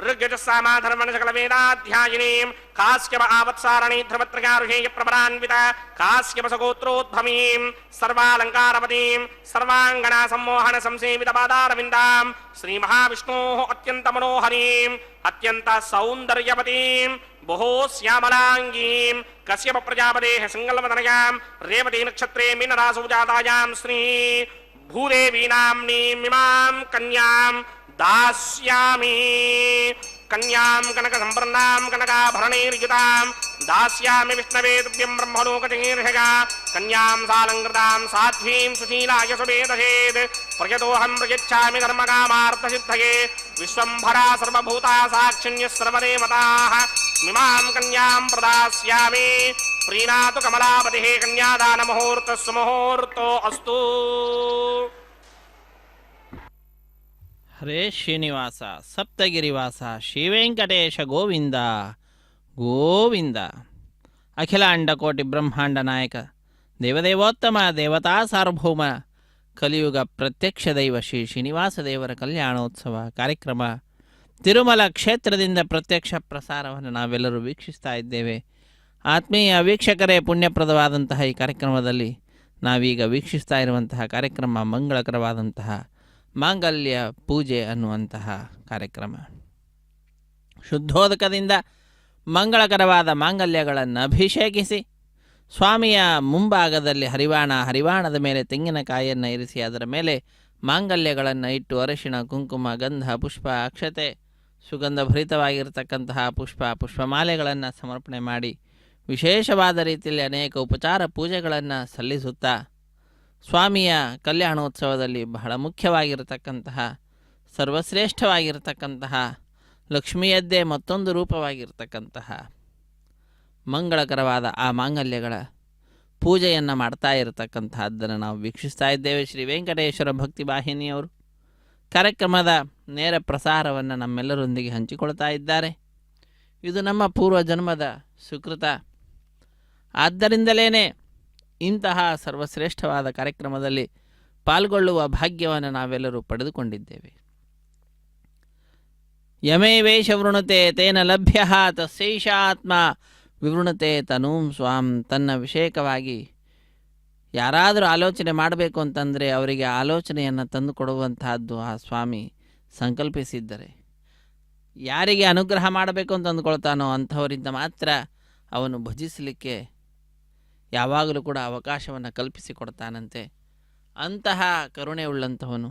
[SPEAKER 2] ಋಗ್ಯಜಸ್ಸಾಮಾಧರ್ಮಣ ಸಕಲ ವೇದಾಧ್ಯಾಯಿನೀಂ ಕಾಶ್ಯಪ ಆವತ್ಸಾರಣಿ ಧ್ರುವತ್ರಗಾರುಹೇಯ ಪ್ರವರಾನ್ವಿತ ಕಾಶ್ಯಪಸ ಗೋತ್ರೋದ್ಭವೀಂ ಸರ್ವಾಲಂಕಾರಪದೀಂ ಸರ್ವಾಂಗನಾ ಸಂಮೋಹನ ಸಂಸೇವಿತ ಪಾದಾರವಿಂದಾಂ ಶ್ರೀ ಮಹಾವಿಷ್ಣೋಃ ಅತ್ಯಂತ ಮನೋಹರೀಂ ಅತ್ಯಂತ ಸೌಂದರ್ಯವತೀಂ ಬಹು ಶ್ಯಾಮಲಾಂಗೀಂ ಕಶ್ಯಪ ಪ್ರಜಾಪತೇಃ ಸಂಗಲ್ಮದನಯಾಂ ರೇವತಿ ನಕ್ಷತ್ರೇ ಮೀನರಾಸು ಜಾತಾಯಾಂ ಶ್ರೀ ಭೂದೇವೀನಾಂ ಇಮಾಂ ಕನ್ಯಾಂ दास्यामि कन्यां कनक संप्रन्नां कनकाभरणैर्युतां दास्यामि विष्णवे तुभ्यं ब्रह्मलोकजगीर्षगा कन्यां सालङ्कृतां साध्वीं सुशीलाय सुवेदहेत् प्रयतोऽहं प्रयच्छामि धर्मकामार्थसिद्धये विश्वम्भरा सर्वभूता साक्षिण्यः सर्वदेवताः इमां कन्यां प्रदास्यामि प्रीणातु कमलापतिः कन्यादानमुहूर्तः सुमुहूर्तो अस्तु।
[SPEAKER 4] ಹರೇ ಶ್ರೀನಿವಾಸ ಸಪ್ತಗಿರಿವಾಸ ಶ್ರೀವೆಂಕಟೇಶ ಗೋವಿಂದ ಗೋವಿಂದ. ಅಖಿಲಾಂಡ ಕೋಟಿ ಬ್ರಹ್ಮಾಂಡ ನಾಯಕ ದೇವದೇವೋತ್ತಮ ದೇವತಾ ಸಾರ್ವಭೌಮ ಕಲಿಯುಗ ಪ್ರತ್ಯಕ್ಷ ದೈವ ಶ್ರೀ ಶ್ರೀನಿವಾಸ ದೇವರ ಕಲ್ಯಾಣೋತ್ಸವ ಕಾರ್ಯಕ್ರಮ ತಿರುಮಲ ಕ್ಷೇತ್ರದಿಂದ ಪ್ರತ್ಯಕ್ಷ ಪ್ರಸಾರವನ್ನು ನಾವೆಲ್ಲರೂ ವೀಕ್ಷಿಸ್ತಾ ಇದ್ದೇವೆ. ಆತ್ಮೀಯ ವೀಕ್ಷಕರೇ, ಪುಣ್ಯಪ್ರದವಾದಂತಹ ಈ ಕಾರ್ಯಕ್ರಮದಲ್ಲಿ ನಾವೀಗ ವೀಕ್ಷಿಸ್ತಾ ಇರುವಂತಹ ಕಾರ್ಯಕ್ರಮ ಮಂಗಳಕರವಾದಂತಹ ಮಾಂಗಲ್ಯ ಪೂಜೆ ಅನ್ನುವಂತಹ ಕಾರ್ಯಕ್ರಮ. ಶುದ್ಧೋದಕದಿಂದ ಮಂಗಳಕರವಾದ ಮಾಂಗಲ್ಯಗಳನ್ನು ಅಭಿಷೇಕಿಸಿ ಸ್ವಾಮಿಯ ಮುಂಭಾಗದಲ್ಲಿ ಹರಿವಾಣದ ಮೇಲೆ ತೆಂಗಿನಕಾಯಿಯನ್ನು ಇರಿಸಿ ಅದರ ಮೇಲೆ ಮಾಂಗಲ್ಯಗಳನ್ನು ಇಟ್ಟು ಅರಿಶಿಣ ಕುಂಕುಮ ಗಂಧ ಪುಷ್ಪ ಅಕ್ಷತೆ ಸುಗಂಧಭರಿತವಾಗಿರತಕ್ಕಂತಹ ಪುಷ್ಪಮಾಲೆಗಳನ್ನು ಸಮರ್ಪಣೆ ಮಾಡಿ ವಿಶೇಷವಾದ ರೀತಿಯಲ್ಲಿ ಅನೇಕ ಉಪಚಾರ ಪೂಜೆಗಳನ್ನು ಸಲ್ಲಿಸುತ್ತಾ ಸ್ವಾಮಿಯ ಕಲ್ಯಾಣೋತ್ಸವದಲ್ಲಿ ಬಹಳ ಮುಖ್ಯವಾಗಿರತಕ್ಕಂತಹ ಸರ್ವಶ್ರೇಷ್ಠವಾಗಿರತಕ್ಕಂತಹ ಲಕ್ಷ್ಮಿಯದ್ದೇ ಮತ್ತೊಂದು ರೂಪವಾಗಿರತಕ್ಕಂತಹ ಮಂಗಳಕರವಾದ ಆ ಮಾಂಗಲ್ಯಗಳ ಪೂಜೆಯನ್ನು ಮಾಡ್ತಾ ಇರತಕ್ಕಂತಹದ್ದನ್ನು ನಾವು ವೀಕ್ಷಿಸ್ತಾ ಇದ್ದೇವೆ. ಶ್ರೀ ವೆಂಕಟೇಶ್ವರ ಭಕ್ತಿ ವಾಹಿನಿಯವರು ಕಾರ್ಯಕ್ರಮದ ನೇರ ಪ್ರಸಾರವನ್ನು ನಮ್ಮೆಲ್ಲರೊಂದಿಗೆ ಹಂಚಿಕೊಳ್ತಾ ಇದ್ದಾರೆ. ಇದು ನಮ್ಮ ಪೂರ್ವಜನ್ಮದ ಸುಕೃತ. ಆದ್ದರಿಂದಲೇ ಇಂತಹ ಸರ್ವಶ್ರೇಷ್ಠವಾದ ಕಾರ್ಯಕ್ರಮದಲ್ಲಿ ಪಾಲ್ಗೊಳ್ಳುವ ಭಾಗ್ಯವನ್ನು ನಾವೆಲ್ಲರೂ ಪಡೆದುಕೊಂಡಿದ್ದೇವೆ. ಯಮೇವೇಶ ವೃಣುತೆ ತೇನ ಲಭ್ಯ ತಸ್ಯೈಷಾತ್ಮ ವಿವೃಣತೆ ತನೂಂ ಸ್ವಾಂ. ತನ್ನ ವಿಷಯಕವಾಗಿ ಯಾರಾದರೂ ಆಲೋಚನೆ ಮಾಡಬೇಕು ಅಂತಂದರೆ ಅವರಿಗೆ ಆಲೋಚನೆಯನ್ನು ತಂದು ಕೊಡುವಂತಹದ್ದು ಆ ಸ್ವಾಮಿ ಸಂಕಲ್ಪಿಸಿದ್ದರೆ, ಯಾರಿಗೆ ಅನುಗ್ರಹ ಮಾಡಬೇಕು ಅಂತ ಅಂದುಕೊಳ್ತಾನೋ ಅಂಥವರಿಂದ ಮಾತ್ರ ಅವನು ಭಜಿಸಲಿಕ್ಕೆ ಯಾವಾಗಲೂ ಕೂಡ ಅವಕಾಶವನ್ನು ಕಲ್ಪಿಸಿಕೊಡ್ತಾನಂತೆ. ಅಂತಹ ಕರುಣೆ ಉಳ್ಳಂಥವನು,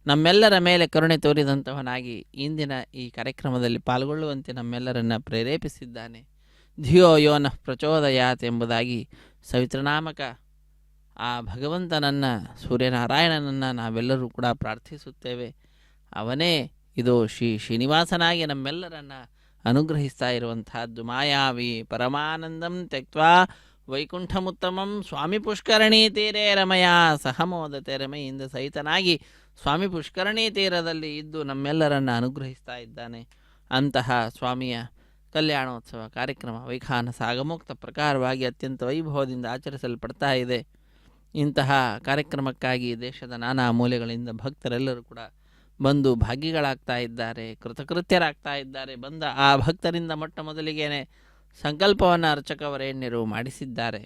[SPEAKER 4] ನಮ್ಮೆಲ್ಲರ ಮೇಲೆ ಕರುಣೆ ತೋರಿದಂಥವನಾಗಿ ಇಂದಿನ ಈ ಕಾರ್ಯಕ್ರಮದಲ್ಲಿ ಪಾಲ್ಗೊಳ್ಳುವಂತೆ ನಮ್ಮೆಲ್ಲರನ್ನು ಪ್ರೇರೇಪಿಸಿದ್ದಾನೆ. ಧಿಯೋ ಯೋನಃ ಪ್ರಚೋದಯಾತ್ ಎಂಬುದಾಗಿ ಸವಿತ್ರನಾಮಕ ಆ ಭಗವಂತನನ್ನು, ಸೂರ್ಯನಾರಾಯಣನನ್ನು ನಾವೆಲ್ಲರೂ ಕೂಡ ಪ್ರಾರ್ಥಿಸುತ್ತೇವೆ. ಅವನೇ ಇದು ಶ್ರೀನಿವಾಸನಾಗಿ ನಮ್ಮೆಲ್ಲರನ್ನು ಅನುಗ್ರಹಿಸ್ತಾ ಇರುವಂತಹದ್ದು. ಮಾಯಾವಿ ಪರಮಾನಂದಂ ತ್ಯಕ್ವಾ ವೈಕುಂಠಮುತ್ತಮಂ ಸ್ವಾಮಿ ಪುಷ್ಕರಣಿ ತೀರೇ ರಮಯ ಸಹಮೋದತೆ ರಮೆಯಿಂದ ಸಹಿತನಾಗಿ ಸ್ವಾಮಿ ಪುಷ್ಕರಣಿ ತೀರದಲ್ಲಿ ಇದ್ದು ನಮ್ಮೆಲ್ಲರನ್ನು ಅನುಗ್ರಹಿಸ್ತಾ ಇದ್ದಾನೆ. ಅಂತಹ ಸ್ವಾಮಿಯ ಕಲ್ಯಾಣೋತ್ಸವ ಕಾರ್ಯಕ್ರಮ ವೈಖಾನಸ ಆಗಮೋಕ್ತ ಪ್ರಕಾರವಾಗಿ ಅತ್ಯಂತ ವೈಭವದಿಂದ ಆಚರಿಸಲ್ಪಡ್ತಾ ಇದೆ. ಇಂತಹ ಕಾರ್ಯಕ್ರಮಕ್ಕಾಗಿ ದೇಶದ ನಾನಾ ಮೂಲೆಗಳಿಂದ ಭಕ್ತರೆಲ್ಲರೂ ಕೂಡ ಬಂದು ಭಾಗಿಗಳಾಗ್ತಾ ಇದ್ದಾರೆ, ಕೃತಕೃತ್ಯರಾಗ್ತಾ ಇದ್ದಾರೆ. ಬಂದ ಆ ಭಕ್ತರಿಂದ ಮೊಟ್ಟ ಮೊದಲಿಗೇನೆ ಸಂಕಲ್ಪವನ್ನು ಅರ್ಚಕವರೇಣ್ಯರು ಮಾಡಿಸಿದ್ದಾರೆ.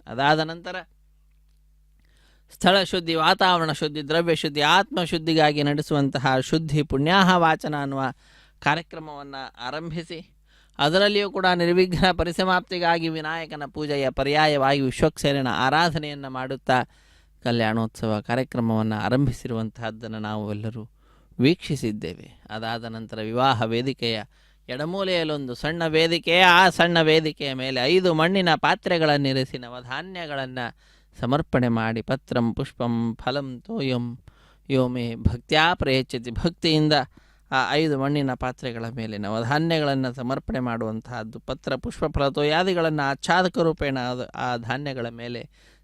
[SPEAKER 4] ಅದಾದ ನಂತರ ಸ್ಥಳ ಶುದ್ಧಿ, ವಾತಾವರಣ ಶುದ್ಧಿ, ದ್ರವ್ಯ ಶುದ್ಧಿ, ಆತ್ಮಶುದ್ಧಿಗಾಗಿ ನಡೆಸುವಂತಹ ಶುದ್ಧಿ ಪುಣ್ಯಾಹ ವಾಚನ ಅನ್ನುವ ಕಾರ್ಯಕ್ರಮವನ್ನು ಆರಂಭಿಸಿ ಅದರಲ್ಲಿಯೂ ಕೂಡ ನಿರ್ವಿಘ್ನ ಪರಿಸಮಾಪ್ತಿಗಾಗಿ ವಿನಾಯಕನ ಪೂಜೆಯ ಪರ್ಯಾಯವಾಗಿ ವಿಶ್ವಕ್ಸೇನನ ಆರಾಧನೆಯನ್ನು ಮಾಡುತ್ತಾ ಕಲ್ಯಾಣೋತ್ಸವ ಕಾರ್ಯಕ್ರಮವನ್ನು ಆರಂಭಿಸಿರುವಂತಹದ್ದನ್ನು ನಾವು ಎಲ್ಲರೂ ವೀಕ್ಷಿಸಿದ್ದೇವೆ. ಅದಾದ ನಂತರ ವಿವಾಹ ವೇದಿಕೆಯ ಎಡಮೂಲೆಯಲ್ಲೊಂದು ಸಣ್ಣ ವೇದಿಕೆ, ಆ ಸಣ್ಣ ವೇದಿಕೆಯ ಮೇಲೆ 5 ಮಣ್ಣಿನ ಪಾತ್ರೆಗಳನ್ನಿರಿಸಿ ನವಧಾನ್ಯಗಳನ್ನು ಸಮರ್ಪಣೆ ಮಾಡಿ ಪತ್ರಂ ಪುಷ್ಪಂ ಫಲಂ ತೋಯಂ ಯೋಮೆ ಭಕ್ತ್ಯಾ ಪ್ರಯಚ್ಯತಿ, ಭಕ್ತಿಯಿಂದ ಆ 5 ಮಣ್ಣಿನ ಪಾತ್ರೆಗಳ ಮೇಲೆ ನವಧಾನ್ಯಗಳನ್ನು ಸಮರ್ಪಣೆ ಮಾಡುವಂತಹದ್ದು, ಪತ್ರ ಪುಷ್ಪ ಫಲತೋಯಾದಿಗಳನ್ನು ಆಚ್ಛಾದಕ ರೂಪೇಣ ಆ ಧಾನ್ಯಗಳ ಮೇಲೆ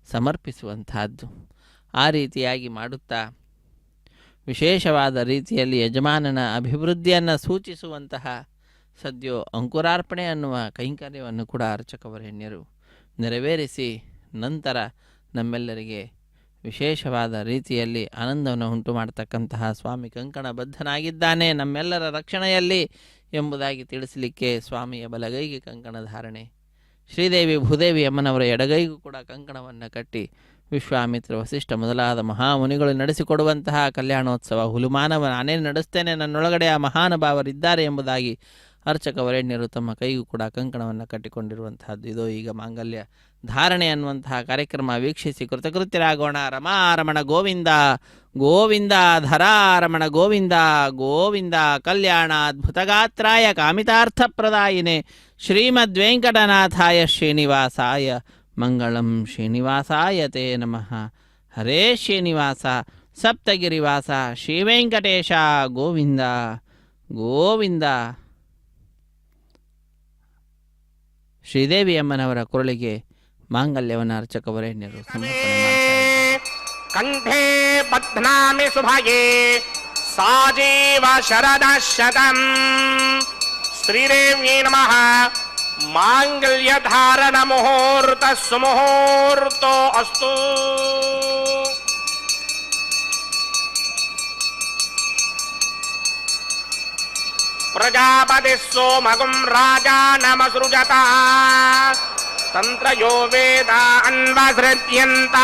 [SPEAKER 4] ಸಮರ್ಪಿಸುವಂತಹದ್ದು. ಆ ರೀತಿಯಾಗಿ ಮಾಡುತ್ತಾ ವಿಶೇಷವಾದ ರೀತಿಯಲ್ಲಿ ಯಜಮಾನನ ಅಭಿವೃದ್ಧಿಯನ್ನು ಸೂಚಿಸುವಂತಹ ಸದ್ಯೋ ಅಂಕುರಾರ್ಪಣೆ ಅನ್ನುವ ಕೈಂಕರ್ಯವನ್ನು ಕೂಡ ಅರ್ಚಕವರೇಣ್ಯರು ನೆರವೇರಿಸಿ ನಂತರ ನಮ್ಮೆಲ್ಲರಿಗೆ ವಿಶೇಷವಾದ ರೀತಿಯಲ್ಲಿ ಆನಂದವನ್ನು ಉಂಟು ಮಾಡತಕ್ಕಂತಹ ಸ್ವಾಮಿ ಕಂಕಣಬದ್ಧನಾಗಿದ್ದಾನೆ ನಮ್ಮೆಲ್ಲರ ರಕ್ಷಣೆಯಲ್ಲಿ ಎಂಬುದಾಗಿ ತಿಳಿಸಲಿಕ್ಕೆ ಸ್ವಾಮಿಯ ಬಲಗೈಗೆ ಕಂಕಣ ಧಾರಣೆ, ಶ್ರೀದೇವಿ ಭೂದೇವಿ ಅಮ್ಮನವರ ಎಡಗೈಗೂ ಕೂಡ ಕಂಕಣವನ್ನು ಕಟ್ಟಿ ವಿಶ್ವಾಮಿತ್ರ ವಸಿಷ್ಠ ಮೊದಲಾದ ಮಹಾಮುನಿಗಳು ನಡೆಸಿಕೊಡುವಂತಹ ಕಲ್ಯಾಣೋತ್ಸವ ಹುಲುಮಾನವ ನಾನೇ ನಡೆಸ್ತೇನೆ, ನನ್ನೊಳಗಡೆ ಆ ಮಹಾನುಭಾವರಿದ್ದಾರೆ ಎಂಬುದಾಗಿ ಅರ್ಚಕವರೇಣ್ಯರು ತಮ್ಮ ಕೈಗೂ ಕೂಡ ಕಂಕಣವನ್ನು ಕಟ್ಟಿಕೊಂಡಿರುವಂತಹದ್ದು. ಇದೋ ಈಗ ಮಾಂಗಲ್ಯ ಧಾರಣೆ ಅನ್ನುವಂತಹ ಕಾರ್ಯಕ್ರಮ ವೀಕ್ಷಿಸಿ ಕೃತಕೃತ್ಯರಾಗೋಣ. ರಮಾರಮಣ ಗೋವಿಂದ ಗೋವಿಂದ, ಧರಾರಮಣ ಗೋವಿಂದ ಗೋವಿಂದ, ಕಲ್ಯಾಣ ಅದ್ಭುತಗಾತ್ರಾಯ ಕಾಮಿತಾರ್ಥಪ್ರದಾಯಿನೇ ಶ್ರೀಮದ್ವೆಂಕಟನಾಥಾಯ ಶ್ರೀನಿವಾಸಾಯ ಮಂಗಳಂ. ಶ್ರೀನಿವಾಸಾಯ ತೇ ನಮಃ. ಹರೇ ಶ್ರೀನಿವಾಸ ಸಪ್ತಗಿರಿವಾಸ ಶ್ರೀವೆಂಕಟೇಶ ಗೋವಿಂದ ಗೋವಿಂದ. ಶ್ರೀದೇವಿ ಅಮ್ಮನವರ ಕುರಳಿಗೆ ಮಾಂಗಲ್ಯವನ್ನು ಅರ್ಚಕವರೇಣ್ಯರು ಸಮರ್ಪಣೆ ಮಾಡ್ತಾರೆ.
[SPEAKER 2] ಕಂಠೇ ಬಧ್ನಾಮಿ ಸುಭಗೆ ಸಾಜೀವ ಶರದ ಶತಂ. ಶ್ರೀದೇವ್ಯೈ ನಮಃ. ಮಾಂಗಲ್ಯ ಧಾರಣ ಮುಹೂರ್ತ ಸುಮುಹೂರ್ತೋ ಅಸ್ತು. ಪ್ರಜಾಪತಿ ಸೋಮಗುಂ ರಾಜಾನಮಸೃಜತ ತಂತ್ರಯೋ ವೇದ ಅನ್ವಸೃಜ್ಯಂತ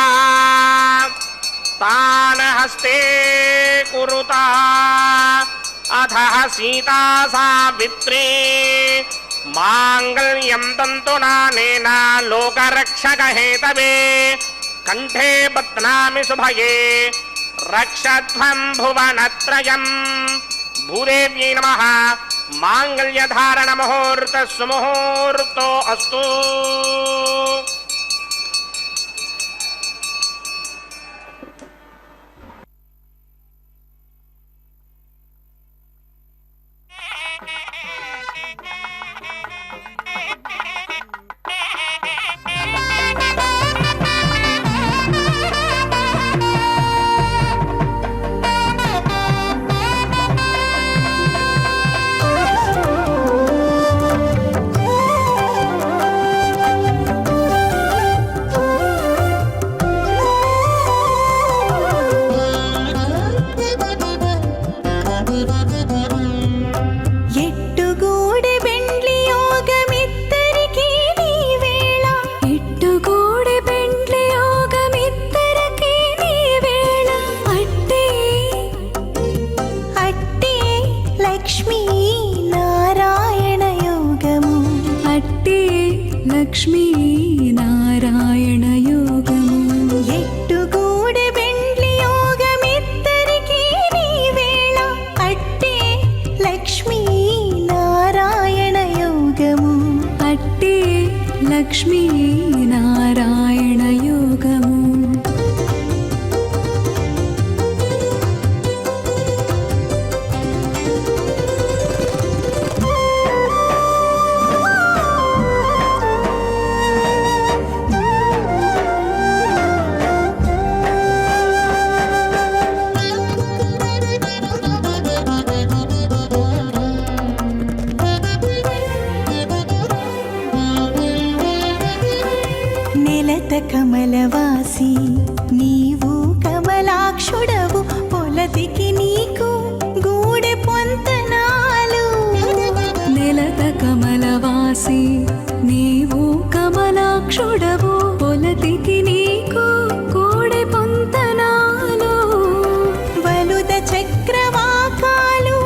[SPEAKER 2] ತಾನ ಹಸ್ತೆ ಕುರುತ ಅಧಃ ಸೀತಾ ಸಾವಿತ್ರೀ ಮಾಂಗಲ್ಯಂ ತಂತುನಾನೇನ ಲೋಕರಕ್ಷಕ ಹೇತವೇ ಕಂಠೇ ಬಧ್ನಾಮಿ ಶುಭಗೆ ರಕ್ಷಧ್ವಂ ಭುವನತ್ರಯಂ. ಭೂದೇವ್ಯೈ ನಮಃ. ಮಾಂಗಲ್ಯ ಧಾರಣ ಮುಹೂರ್ತ ಸುಮುಹೂರ್ತೋ ಅಸ್ತು.
[SPEAKER 3] లక్ష్మీ నారాయణ యోగము. కమలవాసి నీవు కమలాక్షుడవు పొలతికి నీకు గూడె పొంతనాలు. నెలత కమలవాసి నీవు కమలాక్షుడవు పొలతికి నీకు గూడె పొంతనాలు. వలుద చక్రవాకాలు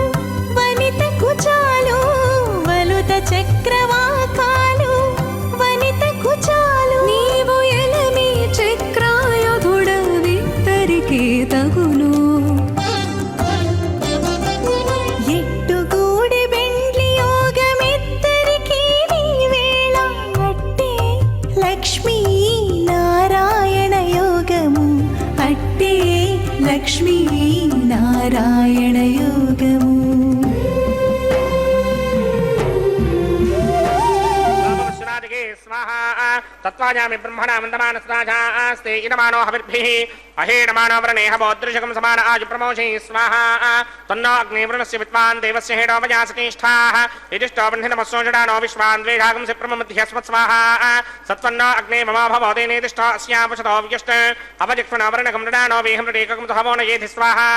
[SPEAKER 3] వనిత కుచాలు, వలుద చక్రవాకాలు వనిత కుచాలు. నీవు ఎలమి చక్రాయుధుడవిద్దరికీ తగును. ఎట్టుగూడి బెండ్లి యోగమిద్దరికీ నీవేళ
[SPEAKER 2] स्वाहा तत्त्वायामि ब्रह्मणा वन्दमानस्राजास्ते इदमानो हविर्भिः अहेडमानो व्रणे हवोदृशकं समान आजुप्रमोषे स्वाहा तन्नो अग्निवृणस्य विद्वान् देवस्य हेडोपजासतिष्ठाः यजुष्टो बन्धिनमस्सो जडानो विश्वान् द्वेषागं सिप्रमध्यस्मत् स्वाहा सत्वन्नो अग्ने मम भवोदेनेतिष्ठो अस्यापशतो व्यष्ट अपजिक्ष्मणो वर्णकं नडानो वेहमृडेकं तहवो नयेति स्वाहा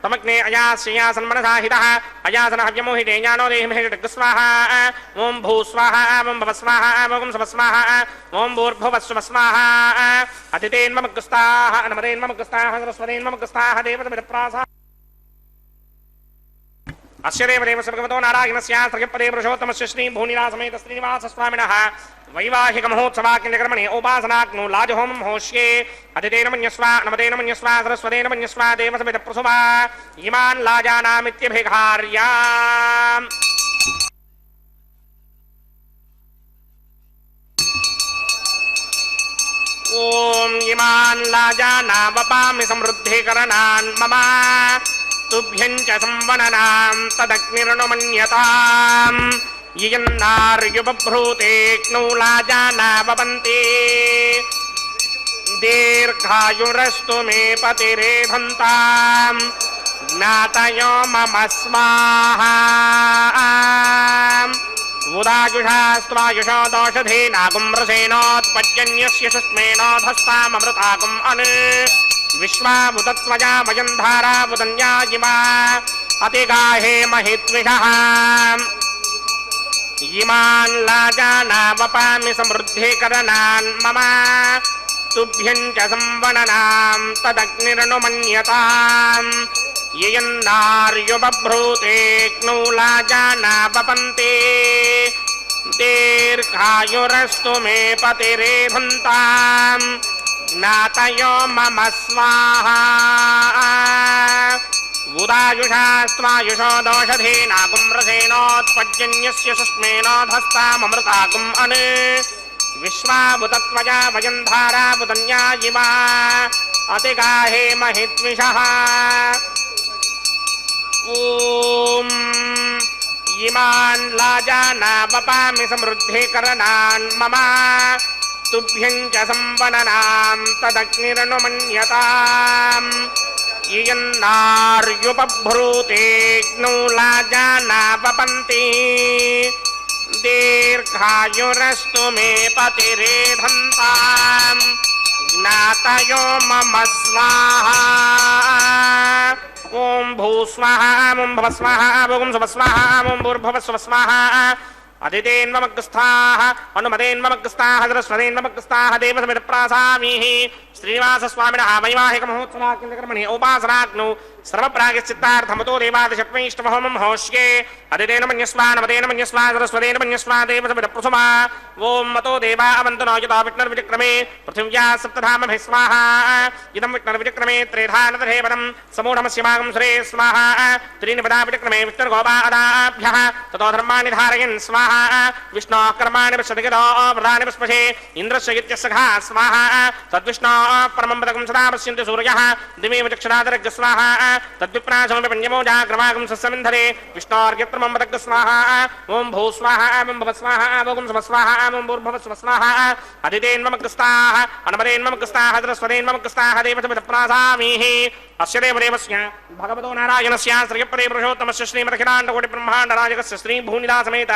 [SPEAKER 2] तमग्ने अयास्यासन्मनसा हितः अयासन हव्यमोहिते ज्ञानो देहिमहेडग् स्वाहा ॐ भू स्वाहा ॐ भव स्वाहा ॐ सव स्वाहा ॐ भूर्भुवस्सुव स्वाहा अतिथेन्ममग्रस्ताः नमदेन्ममग्रस्ताः सरस्वतेन्ममग्रस्ताः देवतमिदप्रासाः अस्य देवदेव भगवतो नारायणस्य श्रीपदे पुरुषोत्तमस्य श्री भूनिरासमेत श्रीनिवासस्वामिनः वैवाहिक महोत्सवाकिन्यकर्मणे उपासनाग्नो लाजहोमं होष्ये अतिथेन मन्यस्वा नमदेन मन्यस्वा सरस्वतेन मन्यस्वा देवसमेत प्रसुवा इमान् लाजानामित्यभिघार्याम् ॐ इमान् लाजानावपामि समृद्धिकरणान् मम तुभ्यं च संवननां तदग्निर्नुमन्यताम् यन्नार्युबभ्रूतेऽग्नौ लाजानावपन्ति दीर्घायुरस्तु मे पतिरेधन्ताम् ज्ञातयो मम स्वाहा उदायुषास्त्वायुषो दोषधेनागुम्रसेनोत्पद्यन्यस्य सुष्मेणोधस्ताममृताकुम् अनु विश्वाभुतत्वया वयम् धारावुदन्यायिमा अतिगाहे महित्विषः इमान् लाजानावपामि समृद्धिकरणान् मम तुभ्यं च संवननां तदग्निर्नुमन्यताम् यन्नार्युबभ्रूतेऽग्नौ लाजानावपन्ति दीर्घायुरस्तु मे पतिरेधन्ताम् ज्ञातयो मम स्वाहा उदायुषास्त्वायुषो दोषधेनागुम्रसेनोत्पद्यन्यस्य सुष्मेणोधस्ताममृताकुम् अनु विश्वाभुतत्वया वयम् धारावुदन्यायिमा अतिगाहे महित्विषः ॐ इमान् लाजानावपामि समृद्धिकरणान् मम तुभ्यं च संवननां तदग्निर्नुमन्यताम् यन्नार्युबभ्रूतेऽग्नौ लाजानावपन्ति दीर्घायुरस्तु मे पतिरेधन्ताम् ज्ञातयो मम स्वाहा ॐ भूस्वाहा ॐ भवस्वाहा ॐ स्वस्वाहा ॐ भूर्भुवस्सुव स्वाहा अदितेन्ममग्रस्ताः अनुमदेन्ममग्रस्ताः सरस्वतेन्ममग्रस्ताः देवसमिदप्रासामीः श्रीनिवासस्वामिनः वैवाहिक महोत्सवाकिन्यकर्मणे उपासनाग्नौ सर्वप्रागश्चित्तार्थमतो देवादिशत्वैष्टवहोमं होष्ये अदितेन मन्यस्वा नमदेन मन्यस्वा सरस्वतेन मन्यस्वा देवसमिदप्रसुमा ॐ मतो देवा अवन्तनो यतो विष्णुर्विचक्रमे पृथिव्या सप्तधामभिः स्वाहा इदं विष्णुर्विचक्रमे त्रेधानतरेवनं समूढमस्यमागं सुरे स्वाहा त्रीणि पदा विचक्रमे विष्णुर्गोपादाभ्यः ततो धर्माणि धारयन् स्वाहा विष्णोः कर्माणि पश्यतिगिरो प्रधानि पुष्पशे इन्द्रस्य इत्यस्सखा स्वाहा तद्विष्णोः परमं पदकं सदा पश्यन्ति सूर्यः दिमेव चक्षुरादरग् स्वाहा तद्विप्रासमपि पञ्चमोजाग्रवागं सस्यमिन्धरे विष्णोर्यत्रमं पदग् स्वाहा ॐ भू स्वाहा ॐ भव स्वाहा ॐ स्व स्वाहा ॐ भूर्भुवस्सुव स्वाहा अदितेन्ममग्रस्ताः अनुमदेन्ममग्रस्ताः सरस्वतेन्ममग्रस्ताः देवसमिदप्रासामीः अस्य देवदेवस्य भगवतो नारायणस्य श्रीपदे पुरुषोत्तमस्य श्रीमदखिलाण्डकोटिब्रह्माण्डनायकस्य श्रीभूनिदासमेत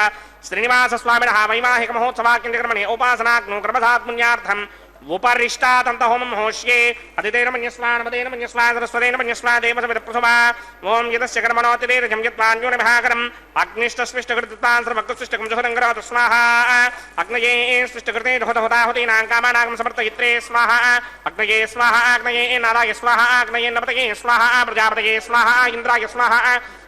[SPEAKER 2] श्रीनिवासस्वामिनः वैवाहिक महोत्सवाकिन्यकर्मणे उपासनाग्नौ गर्भधात्पुण्यार्थम् उपरिष्टातन्तहोमं होष्ये अदितेन मन्यस्वा नमदेन मन्यस्वा सरस्वतेन मन्यस्वा देवसमिदप्रसुवा ॐ यदस्य कर्मणोऽतिरेकं यत्त्वान्योनिभाकरम् अग्निष्टस्पृष्टकृतान् सर्वकृष्टकं जुहरङ्गरोतु स्वाहा अग्नये स्पृष्टकृते जुहतहुताहुतीनां कामानां समर्थयित्रे स्वाहा अग्नये स्वाहा अग्नये नाराय स्वाहा अग्नये नपतये स्वाहा प्रजापतये स्वाहा इन्द्राय स्वाहा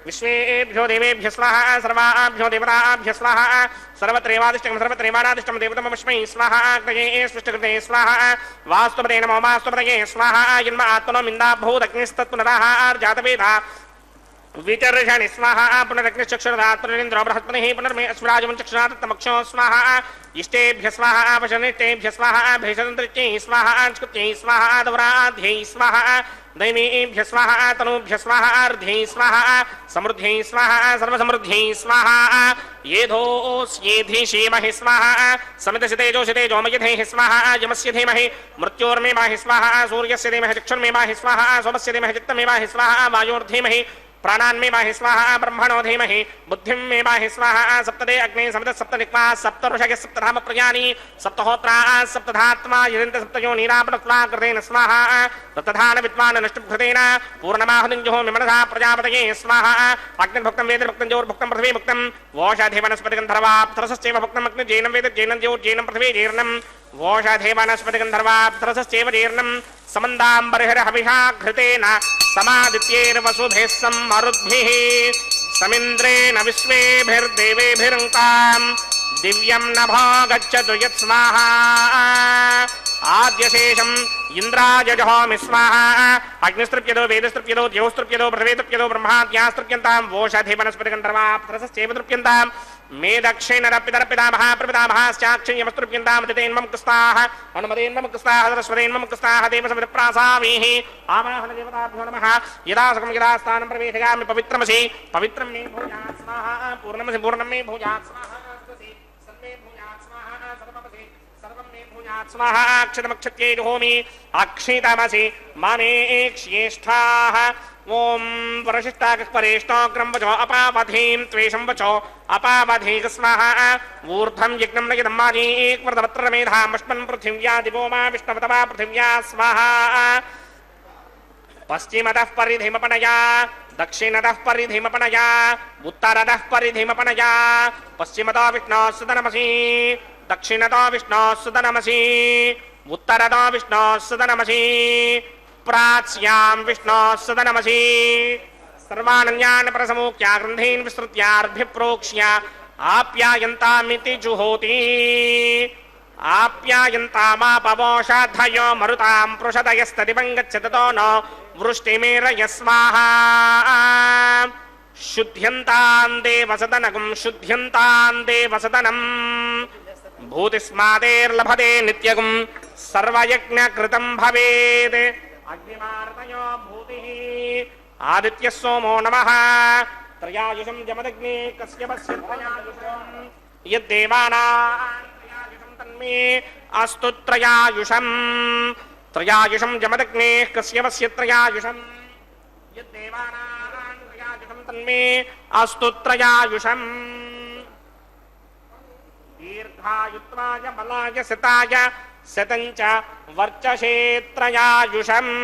[SPEAKER 2] विश्वेभ्यो देवेभ्य स्वाहा सर्वाभ्यो देवताभ्य स्वाहा सर्वत्रैवादिष्टकं सर्वत्रैवानादिष्टं देवतमस्मै स्वाहा अग्नये स्पृष्टकृते स्वाहा वास्तुपदे नमो वास्तुपदये स्वाहा जन्म आत्मनो मिन्दाभूदग्निस्तत्पुनराः जातवेदा विचर्षणि स्वाहा पुनरग्निश्चक्षुरदात्रेन्द्रो बृहस्पतिः पुनर्मे अस्मराजमञ्चक्षुरादत्तमक्षो स्वाहा इष्टेभ्य स्वाहा वशनिष्ठेभ्य स्वाहा भेषदन्तरिच्यै स्वाहा अंशकृत्यै स्वाहा दवराध्यै स्वाहा दैवीभ्य स्वाहा तनूभ्य स्वाहा अर्ध्यै स्वाहा समृद्ध्यै स्वाहा सर्वसमृद्ध्यै स्वाहा येधोस्येधीषीमहि स्वाहा समितसितेजोषितेजोमयधेः स्वाहा यमस्य धीमहि मृत्योर्मेमाहि स्वाहा सूर्यस्य धीमहि चक्षुर्मेमाहि स्वाहा सोमस्य धीमहि चित्तमेमाहि स्वाहा वायोर्धीमहि प्राणान्मे माहि स्वाहा ब्रह्मणो धीमहि बुद्धिं मे माहि स्वाहा सप्तदे अग्ने समित सप्तदिक्पा सप्तऋषय सप्तधाम प्रजानि सप्तहोत्रा सप्तधात्मा यजन्त सप्तयो नीरापणत्वा कृतेन स्वाहा ततधान विद्वान् नष्टभृतेन पूर्णमाहुतिञ्जुहोमि मनसा प्रजापतये स्वाहा अग्निर्भुक्तं वेदभुक्तं जोर्भुक्तं पृथिवी भुक्तं वोषधे वनस्पतिगन्धर्वाप्तरसश्चैव भुक्तं अग्निर्जैनं वेद जैनं ज्योर्जैनं पृथिवी जीर्णं वोषधे वनस्पतिगन्धर्वाप्तरसश्चैव जीर्णं समन्दाम्बर्हिर् हविषा घृतेन समादित्यैर्वसुभिः सम्मरुद्भिः समिन्द्रेण विश्वेभिर्देवेभिरुङ्काम् दिव्यं नभो गच्छतु यत् स्वाहा आद्यशेषम् इंद्राय जहोमि स्वाहा अग्निस्तृप्यदो वेदस्तृप्यदो द्योस्तृप्यदो पृथिवीतृप्यदो ब्रह्माद्यास्तृप्यन्तां वोषधे वनस्पतिगन्धर्वाप्तरसश्चैव तृप्यन्तां मे दक्षिणरपितरपितामह प्रपितामहाश्चाक्षिण्यमस्तृप्यन्तां दितेन्मम कुस्ताः अनुमदेन्मम कुस्ताः सरस्वतेन्मम कुस्ताः देवसमितप्रासामीः आवाहनदेवताभ्यो नमः यदा सुखं यदा स्थानं प्रवेशयामि पवित्रमसि पवित्रं मे भूयात् स्वाहा पूर्णमसि पूर्णं मे भूयात् स्वाहा सर्वे भूयात् स्वाहा सर्वमसि सर्वं मे भूयात् स्वाहा अक्षतमक्षत्यै जुहोमि अक्षितमसि मामे एक्ष्येष्ठाः ओम वरशिष्टाकपरेष्टाग्रम वचो अपावधीं त्वेषं वचो अपावधीक स्वाहा ऊर्ध्वं यज्ञं नयदम्माजी एकवर्धवत्रमेधामश्मन् पृथिव्या दिवो मा विष्णवतमा पृथिव्या स्वाहा पश्चिमतः परिधिमपणया दक्षिणतः परिधिमपणया उत्तरतः परिधिमपणया पश्चिमतो विष्णोः सुतनमसि दक्षिणतो विष्णोः सुतनमसि उत्तरतो विष्णोः सुतनमसि प्राच्यां विष्णोः सदनमसि सर्वानन्यान् परसमूख्या ग्रन्थीन् विस्तृत्यार्भिप्रोक्ष्य आप्यायन्तामिति जुहोति आप्यायन्तामापवोषाधयो मरुतां पृषदयस्तदिवं गच्छततो न वृष्टिमेरय स्वाहा शुद्ध्यन्तां देवसदनगं शुद्ध्यन्तां देवसदनम् भूतिस्मादेर्लभते नित्यगं सर्वयज्ञकृतं भवेत् अग्निमार्तयो भूतिः आदित्यः सोमो नमः त्रयायुषं जमदग्ने कश्यपस्य त्रयायुषं यद्देवानां त्रयायुषं तन्मे अस्तु त्रयायुषं जमदग्ने कश्यपस्य त्रयायुषं यद्देवानां त्रयायुषं तन्मे अस्तु त्रयायुषं दीर्घायुत्वाय बलाय सिताय शतञ्च वर्चसे त्रयायुषम्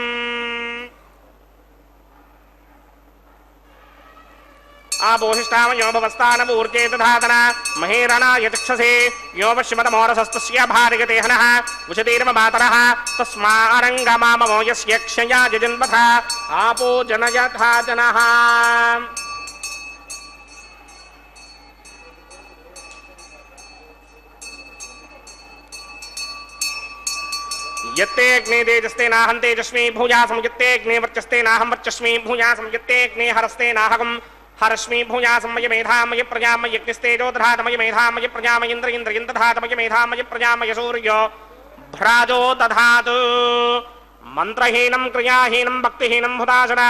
[SPEAKER 2] आपोषिष्ठामयो भवस्तानमूर्जे दधातना महेरणाय चक्षसे यो वश्यमतमोरसस्तस्य भार्यते हनः उशतीर्ममातरः तस्मारङ्गमाममो यस्य क्षया जजन्वथ आपो जनयथा जनः यत्ते अग्ने तेजस्ते नाहं तेजस्मी भूयासं यत्ते अग्ने वर्चस्ते नाहं वर्चस्मी भूयासं यत्ते अग्ने हरस्ते नाहं हरस्मी भूयासं मय मेधामय प्रजामय यज्ञस्तेजो दधातमय मेधामय प्रजामय इन्द्र इन्द्रियं दधातमय मेधामय प्रजामय सूर्यो भ्राजो दधातु मंत्रहीनं क्रियाहीनं भक्तिहीनं हुताशना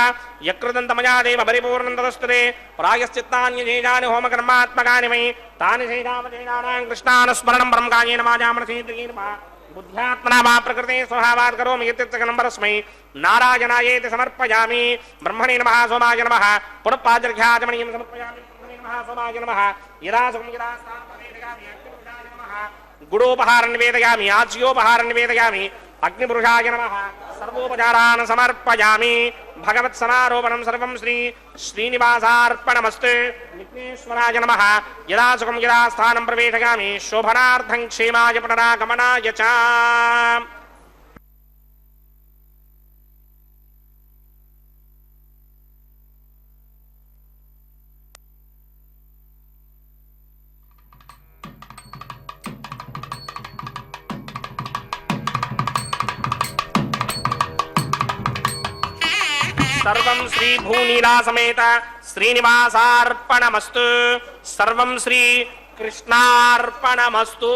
[SPEAKER 2] यकृदन्तमया देव परिपूर्णं तदस्तुते प्रायश्चित्तान्यजेजानि होमकर्मात्मकानि मयि तानि शेषावशेषाणां कृष्णानुस्मरणं ब्रह्मकायेन माजामनसीन्द्रियेण बुद्ध्यात्मना वा प्रकृते स्वभावात् करोमि यत्त्यक्तं परस्मै नारायणायेति समर्पयामि ब्रह्मणे नमः सोमाय नमः पुनः पादर्घ्याचमणीं समर्पयामि ब्रह्मणे नमः सोमाय नमः यदा सुखं यदा स्थानं प्रवेशयामि अग्निपुरुषाय नमः गुडोपहारं निवेदयामि आज्योपहारं निवेदयामि अग्निपुरुषाय नमः सर्वोपचारान् समर्पयामि भगवत्समारोपणं सर्वं श्रीनिवासार्पणमस्तु विघ्नेश्वराय नमः यदा सुखं यदा स्थानं प्रवेशयामि शोभनार्थं क्षेमाय पुनरागमनाय च सर्वं श्री भूनीला समेत ಶ್ರೀನಿವಾಸಾರ್ಪಣಮಸ್ತು. ಸರ್ವಂ ಶ್ರೀ ಕೃಷ್ಣಾರ್ಪಣಮಸ್ತು.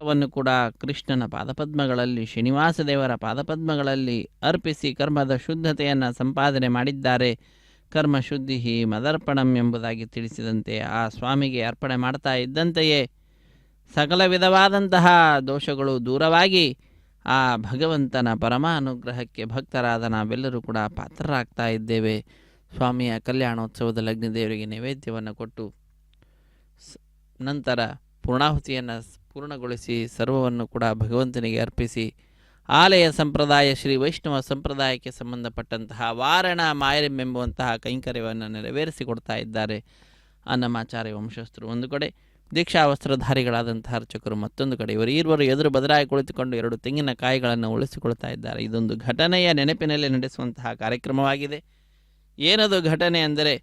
[SPEAKER 4] ವನ್ನು ಕೂಡ ಕೃಷ್ಣನ ಪಾದಪದ್ಮಗಳಲ್ಲಿ, ಶ್ರೀನಿವಾಸ ದೇವರ ಪಾದಪದ್ಮಗಳಲ್ಲಿ ಅರ್ಪಿಸಿ ಕರ್ಮದ ಶುದ್ಧತೆಯನ್ನು ಸಂಪಾದನೆ ಮಾಡಿದ್ದಾರೆ. ಕರ್ಮಶುದ್ಧಿ ಮದರ್ಪಣಂ ಎಂಬುದಾಗಿ ತಿಳಿಸಿದಂತೆ ಆ ಸ್ವಾಮಿಗೆ ಅರ್ಪಣೆ ಮಾಡ್ತಾ ಇದ್ದಂತೆಯೇ ಸಕಲ ವಿಧವಾದಂತಹ ದೋಷಗಳು ದೂರವಾಗಿ ಆ ಭಗವಂತನ ಪರಮ ಅನುಗ್ರಹಕ್ಕೆ ಭಕ್ತರಾದ ನಾವೆಲ್ಲರೂ ಕೂಡ ಪಾತ್ರರಾಗ್ತಾ ಇದ್ದೇವೆ. ಸ್ವಾಮಿಯ ಕಲ್ಯಾಣೋತ್ಸವದ ಲಗ್ನ ದೇವರಿಗೆ ನೈವೇದ್ಯವನ್ನು ಕೊಟ್ಟು ನಂತರ ಪೂರ್ಣಾಹುತಿಯನ್ನು ಪೂರ್ಣಗೊಳಿಸಿ ಸರ್ವವನ್ನು ಕೂಡ ಭಗವಂತನಿಗೆ ಅರ್ಪಿಸಿ ಆಲಯ ಸಂಪ್ರದಾಯ ಶ್ರೀ ವೈಷ್ಣವ ಸಂಪ್ರದಾಯಕ್ಕೆ ಸಂಬಂಧಪಟ್ಟಂತಹ ವಾರಣ ಮಾಯರಂ ಎಂಬುವಂತಹ ಕೈಂಕರ್ಯವನ್ನು ನೆರವೇರಿಸಿಕೊಡ್ತಾ ಇದ್ದಾರೆ ಅನ್ನಮಾಚಾರ್ಯ ವಂಶಸ್ಥರು ಒಂದು ಕಡೆ, ದೀಕ್ಷಾ ವಸ್ತ್ರಧಾರಿಗಳಾದಂತಹ ಅರ್ಚಕರು ಮತ್ತೊಂದು ಕಡೆ. ಇವರೀರ್ವರು ಎದುರು ಬದಲಾಗಿ ಕುಳಿತುಕೊಂಡು 2 ತೆಂಗಿನಕಾಯಿಗಳನ್ನು ಉಳಿಸಿಕೊಳ್ತಾ ಇದ್ದಾರೆ. ಇದೊಂದು ಘಟನೆಯ ನೆನಪಿನಲ್ಲಿ ನಡೆಸುವಂತಹ ಕಾರ್ಯಕ್ರಮವಾಗಿದೆ. ಏನದು ಘಟನೆ ಅಂದರೆ,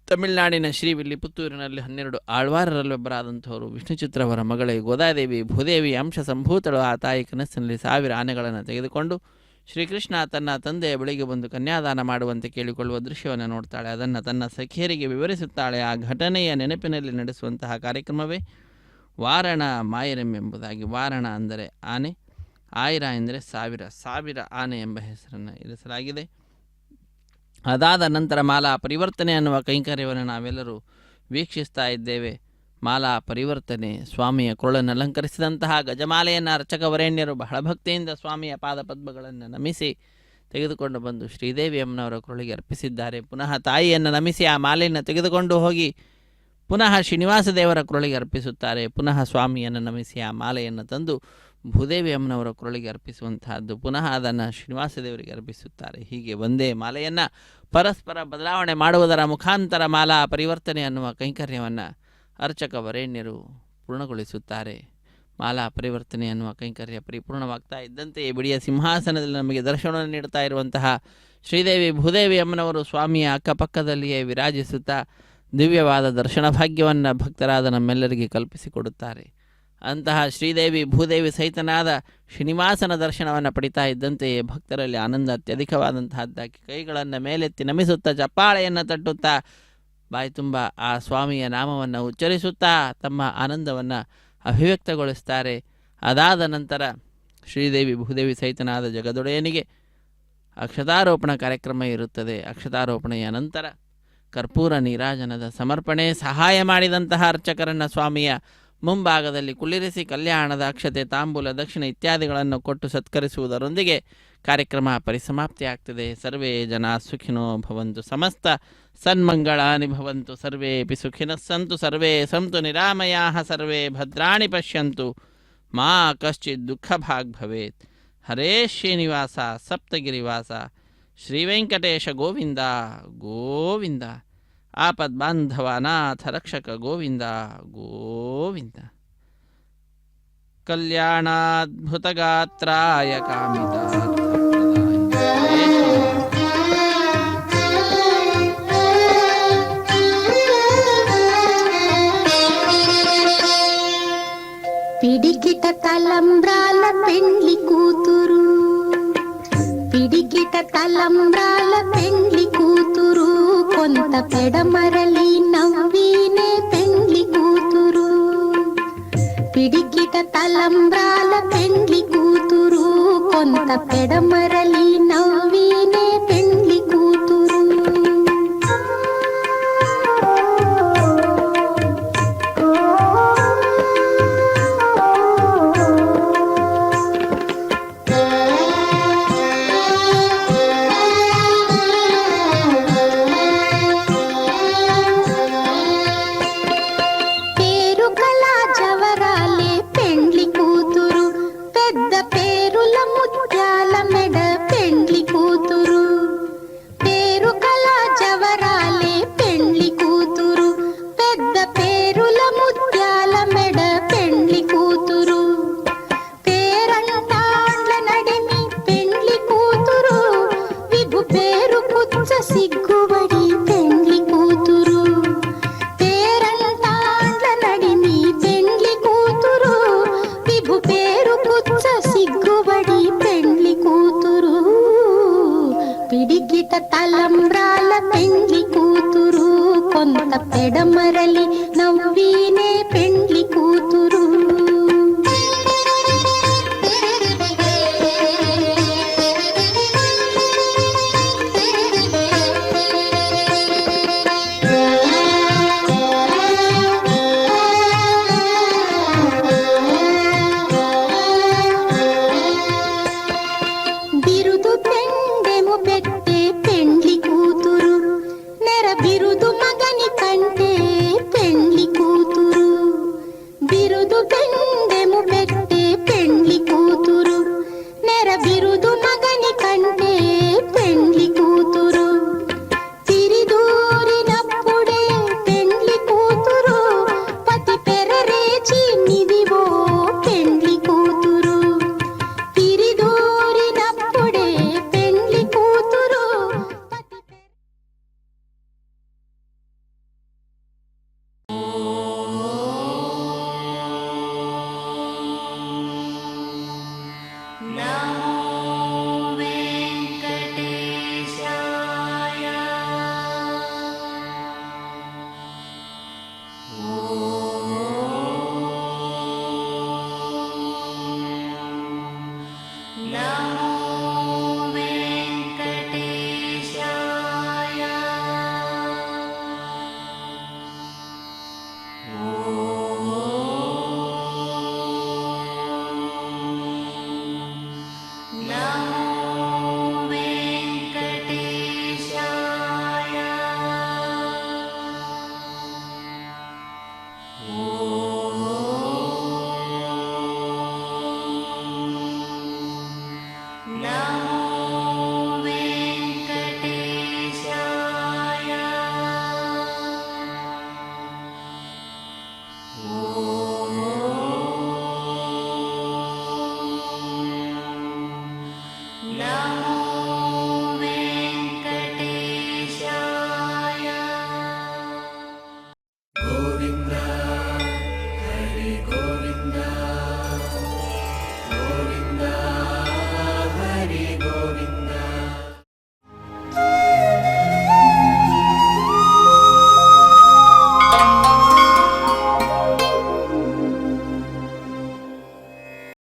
[SPEAKER 4] ತಮಿಳುನಾಡಿನ ಶ್ರೀವಿಲ್ಲಿಪುತ್ತೂರಿನಲ್ಲಿ 12 ಆಳ್ವಾರರಲ್ಲೊಬ್ಬರಾದಂಥವರು ವಿಷ್ಣುಚಿತ್ರವರ ಮಗಳೇ ಗೋದಾದೇವಿ ಭೂದೇವಿ ಅಂಶ ಸಂಭೂತಳು. ಆ ತಾಯಿ ಕನಸಿನಲ್ಲಿ 1000 ಆನೆಗಳನ್ನು ತೆಗೆದುಕೊಂಡು ಶ್ರೀಕೃಷ್ಣ ತನ್ನ ತಂದೆಯ ಬಳಿಗೆ ಬಂದು ಕನ್ಯಾದಾನ ಮಾಡುವಂತೆ ಕೇಳಿಕೊಳ್ಳುವ ದೃಶ್ಯವನ್ನು ನೋಡ್ತಾಳೆ. ಅದನ್ನು ತನ್ನ ಸಖಿಯರಿಗೆ ವಿವರಿಸುತ್ತಾಳೆ. ಆ ಘಟನೆಯ ನೆನಪಿನಲ್ಲಿ ನಡೆಸುವಂತಹ ಕಾರ್ಯಕ್ರಮವೇ ವಾರಣ ಮಾಯರಂ ಎಂಬುದಾಗಿ. ವಾರಣ ಅಂದರೆ ಆನೆ, ಆಯಿರ ಎಂದರೆ 1000 ಆನೆ ಎಂಬ ಹೆಸರನ್ನು ಇರಿಸಲಾಗಿದೆ. ಅದಾದ ನಂತರ ಮಾಲಾ ಪರಿವರ್ತನೆ ಅನ್ನುವ ಕೈಂಕರ್ಯವನ್ನು ನಾವೆಲ್ಲರೂ ವೀಕ್ಷಿಸ್ತಾ ಇದ್ದೇವೆ. ಮಾಲಾ ಪರಿವರ್ತನೆ, ಸ್ವಾಮಿಯ ಕೊರಳನ್ನು ಅಲಂಕರಿಸಿದಂತಹ ಗಜಮಾಲೆಯನ್ನು ಅರ್ಚಕ ವರೇಣ್ಯರು ಬಹಳ ಭಕ್ತಿಯಿಂದ ಸ್ವಾಮಿಯ ಪಾದಪದ್ಮಗಳನ್ನು ನಮಿಸಿ ತೆಗೆದುಕೊಂಡು ಬಂದು ಶ್ರೀದೇವಿ ಅಮ್ಮನವರ ಕೊರಳಿಗೆ ಅರ್ಪಿಸಿದ್ದಾರೆ. ಪುನಃ ತಾಯಿಯನ್ನು ನಮಿಸಿ ಆ ಮಾಲೆಯನ್ನು ತೆಗೆದುಕೊಂಡು ಹೋಗಿ ಪುನಃ ಶ್ರೀನಿವಾಸ ದೇವರ ಕೊರಳಿಗೆ ಅರ್ಪಿಸುತ್ತಾರೆ. ಪುನಃ ಸ್ವಾಮಿಯನ್ನು ನಮಿಸಿ ಆ ಮಾಲೆಯನ್ನು ತಂದು ಭೂದೇವಿ ಅಮ್ಮನವರ ಕೊರಳಿಗೆ ಅರ್ಪಿಸುವಂತಹದ್ದು. ಪುನಃ ಅದನ್ನು ಶ್ರೀನಿವಾಸ ದೇವರಿಗೆ ಅರ್ಪಿಸುತ್ತಾರೆ. ಹೀಗೆ ಒಂದೇ ಮಾಲೆಯನ್ನು ಪರಸ್ಪರ ಬದಲಾವಣೆ ಮಾಡುವುದರ ಮುಖಾಂತರ ಮಾಲಾ ಪರಿವರ್ತನೆ ಅನ್ನುವ ಕೈಂಕರ್ಯವನ್ನು ಅರ್ಚಕ ವರೇಣ್ಯರು ಪೂರ್ಣಗೊಳಿಸುತ್ತಾರೆ. ಮಾಲಾ ಪರಿವರ್ತನೆ ಅನ್ನುವ ಕೈಂಕರ್ಯ ಪರಿಪೂರ್ಣವಾಗ್ತಾ ಇದ್ದಂತೆಯೇ ಬಿಡಿಯ ಸಿಂಹಾಸನದಲ್ಲಿ ನಮಗೆ ದರ್ಶನವನ್ನು ನೀಡುತ್ತಾ ಇರುವಂತಹ ಶ್ರೀದೇವಿ ಭೂದೇವಿ ಅಮ್ಮನವರು ಸ್ವಾಮಿಯ ಅಕ್ಕಪಕ್ಕದಲ್ಲಿಯೇ ವಿರಾಜಿಸುತ್ತಾ ದಿವ್ಯವಾದ ದರ್ಶನ ಭಾಗ್ಯವನ್ನು ಭಕ್ತರಾದ ನಮ್ಮೆಲ್ಲರಿಗೆ ಕಲ್ಪಿಸಿಕೊಡುತ್ತಾರೆ. ಅಂತಹ ಶ್ರೀದೇವಿ ಭೂದೇವಿ ಸಹಿತನಾದ ಶ್ರೀನಿವಾಸನ ದರ್ಶನವನ್ನು ಪಡಿತಾ ಇದ್ದಂತೆಯೇ ಭಕ್ತರಲ್ಲಿ ಆನಂದ ಅತ್ಯಧಿಕವಾದಂತಹದ್ದಾಗಿ ಕೈಗಳನ್ನು ಮೇಲೆತ್ತಿ ನಮಿಸುತ್ತಾ ಚಪ್ಪಾಳೆಯನ್ನು ತಟ್ಟುತ್ತಾ ಬಾಯಿ ತುಂಬ ಆ ಸ್ವಾಮಿಯ ನಾಮವನ್ನು ಉಚ್ಚರಿಸುತ್ತಾ ತಮ್ಮ ಆನಂದವನ್ನು ಅಭಿವ್ಯಕ್ತಗೊಳಿಸ್ತಾರೆ. ಅದಾದ ನಂತರ ಶ್ರೀದೇವಿ ಭೂದೇವಿ ಸಹಿತನಾದ ಜಗದೊಡೆಯನಿಗೆ ಅಕ್ಷತಾರೋಪಣ ಕಾರ್ಯಕ್ರಮ ಇರುತ್ತದೆ. ಅಕ್ಷತಾರೋಪಣೆಯ ನಂತರ ಕರ್ಪೂರ ನೀರಾಜನದ ಸಮರ್ಪಣೆ. ಸಹಾಯ ಮಾಡಿದಂತಹ ಅರ್ಚಕರನ್ನು ಸ್ವಾಮಿಯ ಮುಂಭಾಗದಲ್ಲಿ ಕುಳ್ಳಿರಿಸಿ ಕಲ್ಯಾಣದ ಅಕ್ಷತೆ, ತಾಂಬೂಲ, ದಕ್ಷಿಣ ಇತ್ಯಾದಿಗಳನ್ನು ಕೊಟ್ಟು ಸತ್ಕರಿಸುವುದರೊಂದಿಗೆ ಕಾರ್ಯಕ್ರಮ ಪರಿಸಮಾಪ್ತಿಯಾಗ್ತದೆ. ಸರ್ವೇ ಜನ ಸುಖಿನೋ ಭವಂತು, ಸಮಸ್ತ ಸನ್ಮಂಗಳಾನಿ ಭವಂತು, ಸರ್ವೇಪಿ ಸುಖಿನಃ ಸಂತು, ಸರ್ವೇ ಸಂತು ನಿರಾಮಯಾಃ, ಸರ್ವೇ ಭದ್ರಾಣಿ ಪಶ್ಯಂತು, ಮಾ ಕಶ್ಚಿತ್ ದುಃಖಭಾಗ್ ಭವೇತ್. ಹರೇ ಶ್ರೀನಿವಾಸ ಸಪ್ತಗಿರಿವಾಸ ಶ್ರೀವೆಂಕಟೇಶ ಗೋವಿಂದ ಗೋವಿಂದ. ಆಪದ್ಬಾಂಧವ ನಾಥ ರಕ್ಷಕ ಗೋವಿಂದ ಗೋವಿಂದ. ಕಲ್ಯಾಣಾದ್ಭುತಗಾತ್ರಾಯ ಕಾಮಿತ
[SPEAKER 5] పిడికిట తలంబ్రాల పెండ్లి కూతురు, పిడికిట తలంబ్రాల పెండ్లి కూతురు, కొంత పెడమరలి నవ్వినే పెండ్లి కూతురు. పిడికిట తలంబ్రాల పెండ్లి కూతురు, కొంత పెడమరలి నవ్వినే పెండ్లి కూతురు. సిగ్గుబడి పెండ్లి కూతురు, పేరంటాండ్ల నడిమి పెండ్లి కూతురు, విభు పేరు పుచ్చ సిగ్గు తలంబ్రాల పెండ్లి కూతురు కొంత పెడమరలి నవ్వీనే పెండ్లి కూతురు బిరుదు పెండెము పెట్టే పెండ్లి కూతురు నెర బిరుదు మగని కంటే పెండ్లి కూతురు బిరుదు పెండెము పెట్టే పెండ్లి కూతురు నెర బిరుదు మగని కంటే పెండ్లి కూతురు తిరిదూరినప్పుడే పెండ్లి కూతురు పతి పెరరేచి నిదివో పెండ్లి కూతురు తిరిదూరినప్పుడే పెండ్లి కూతురు పతి
[SPEAKER 1] నమో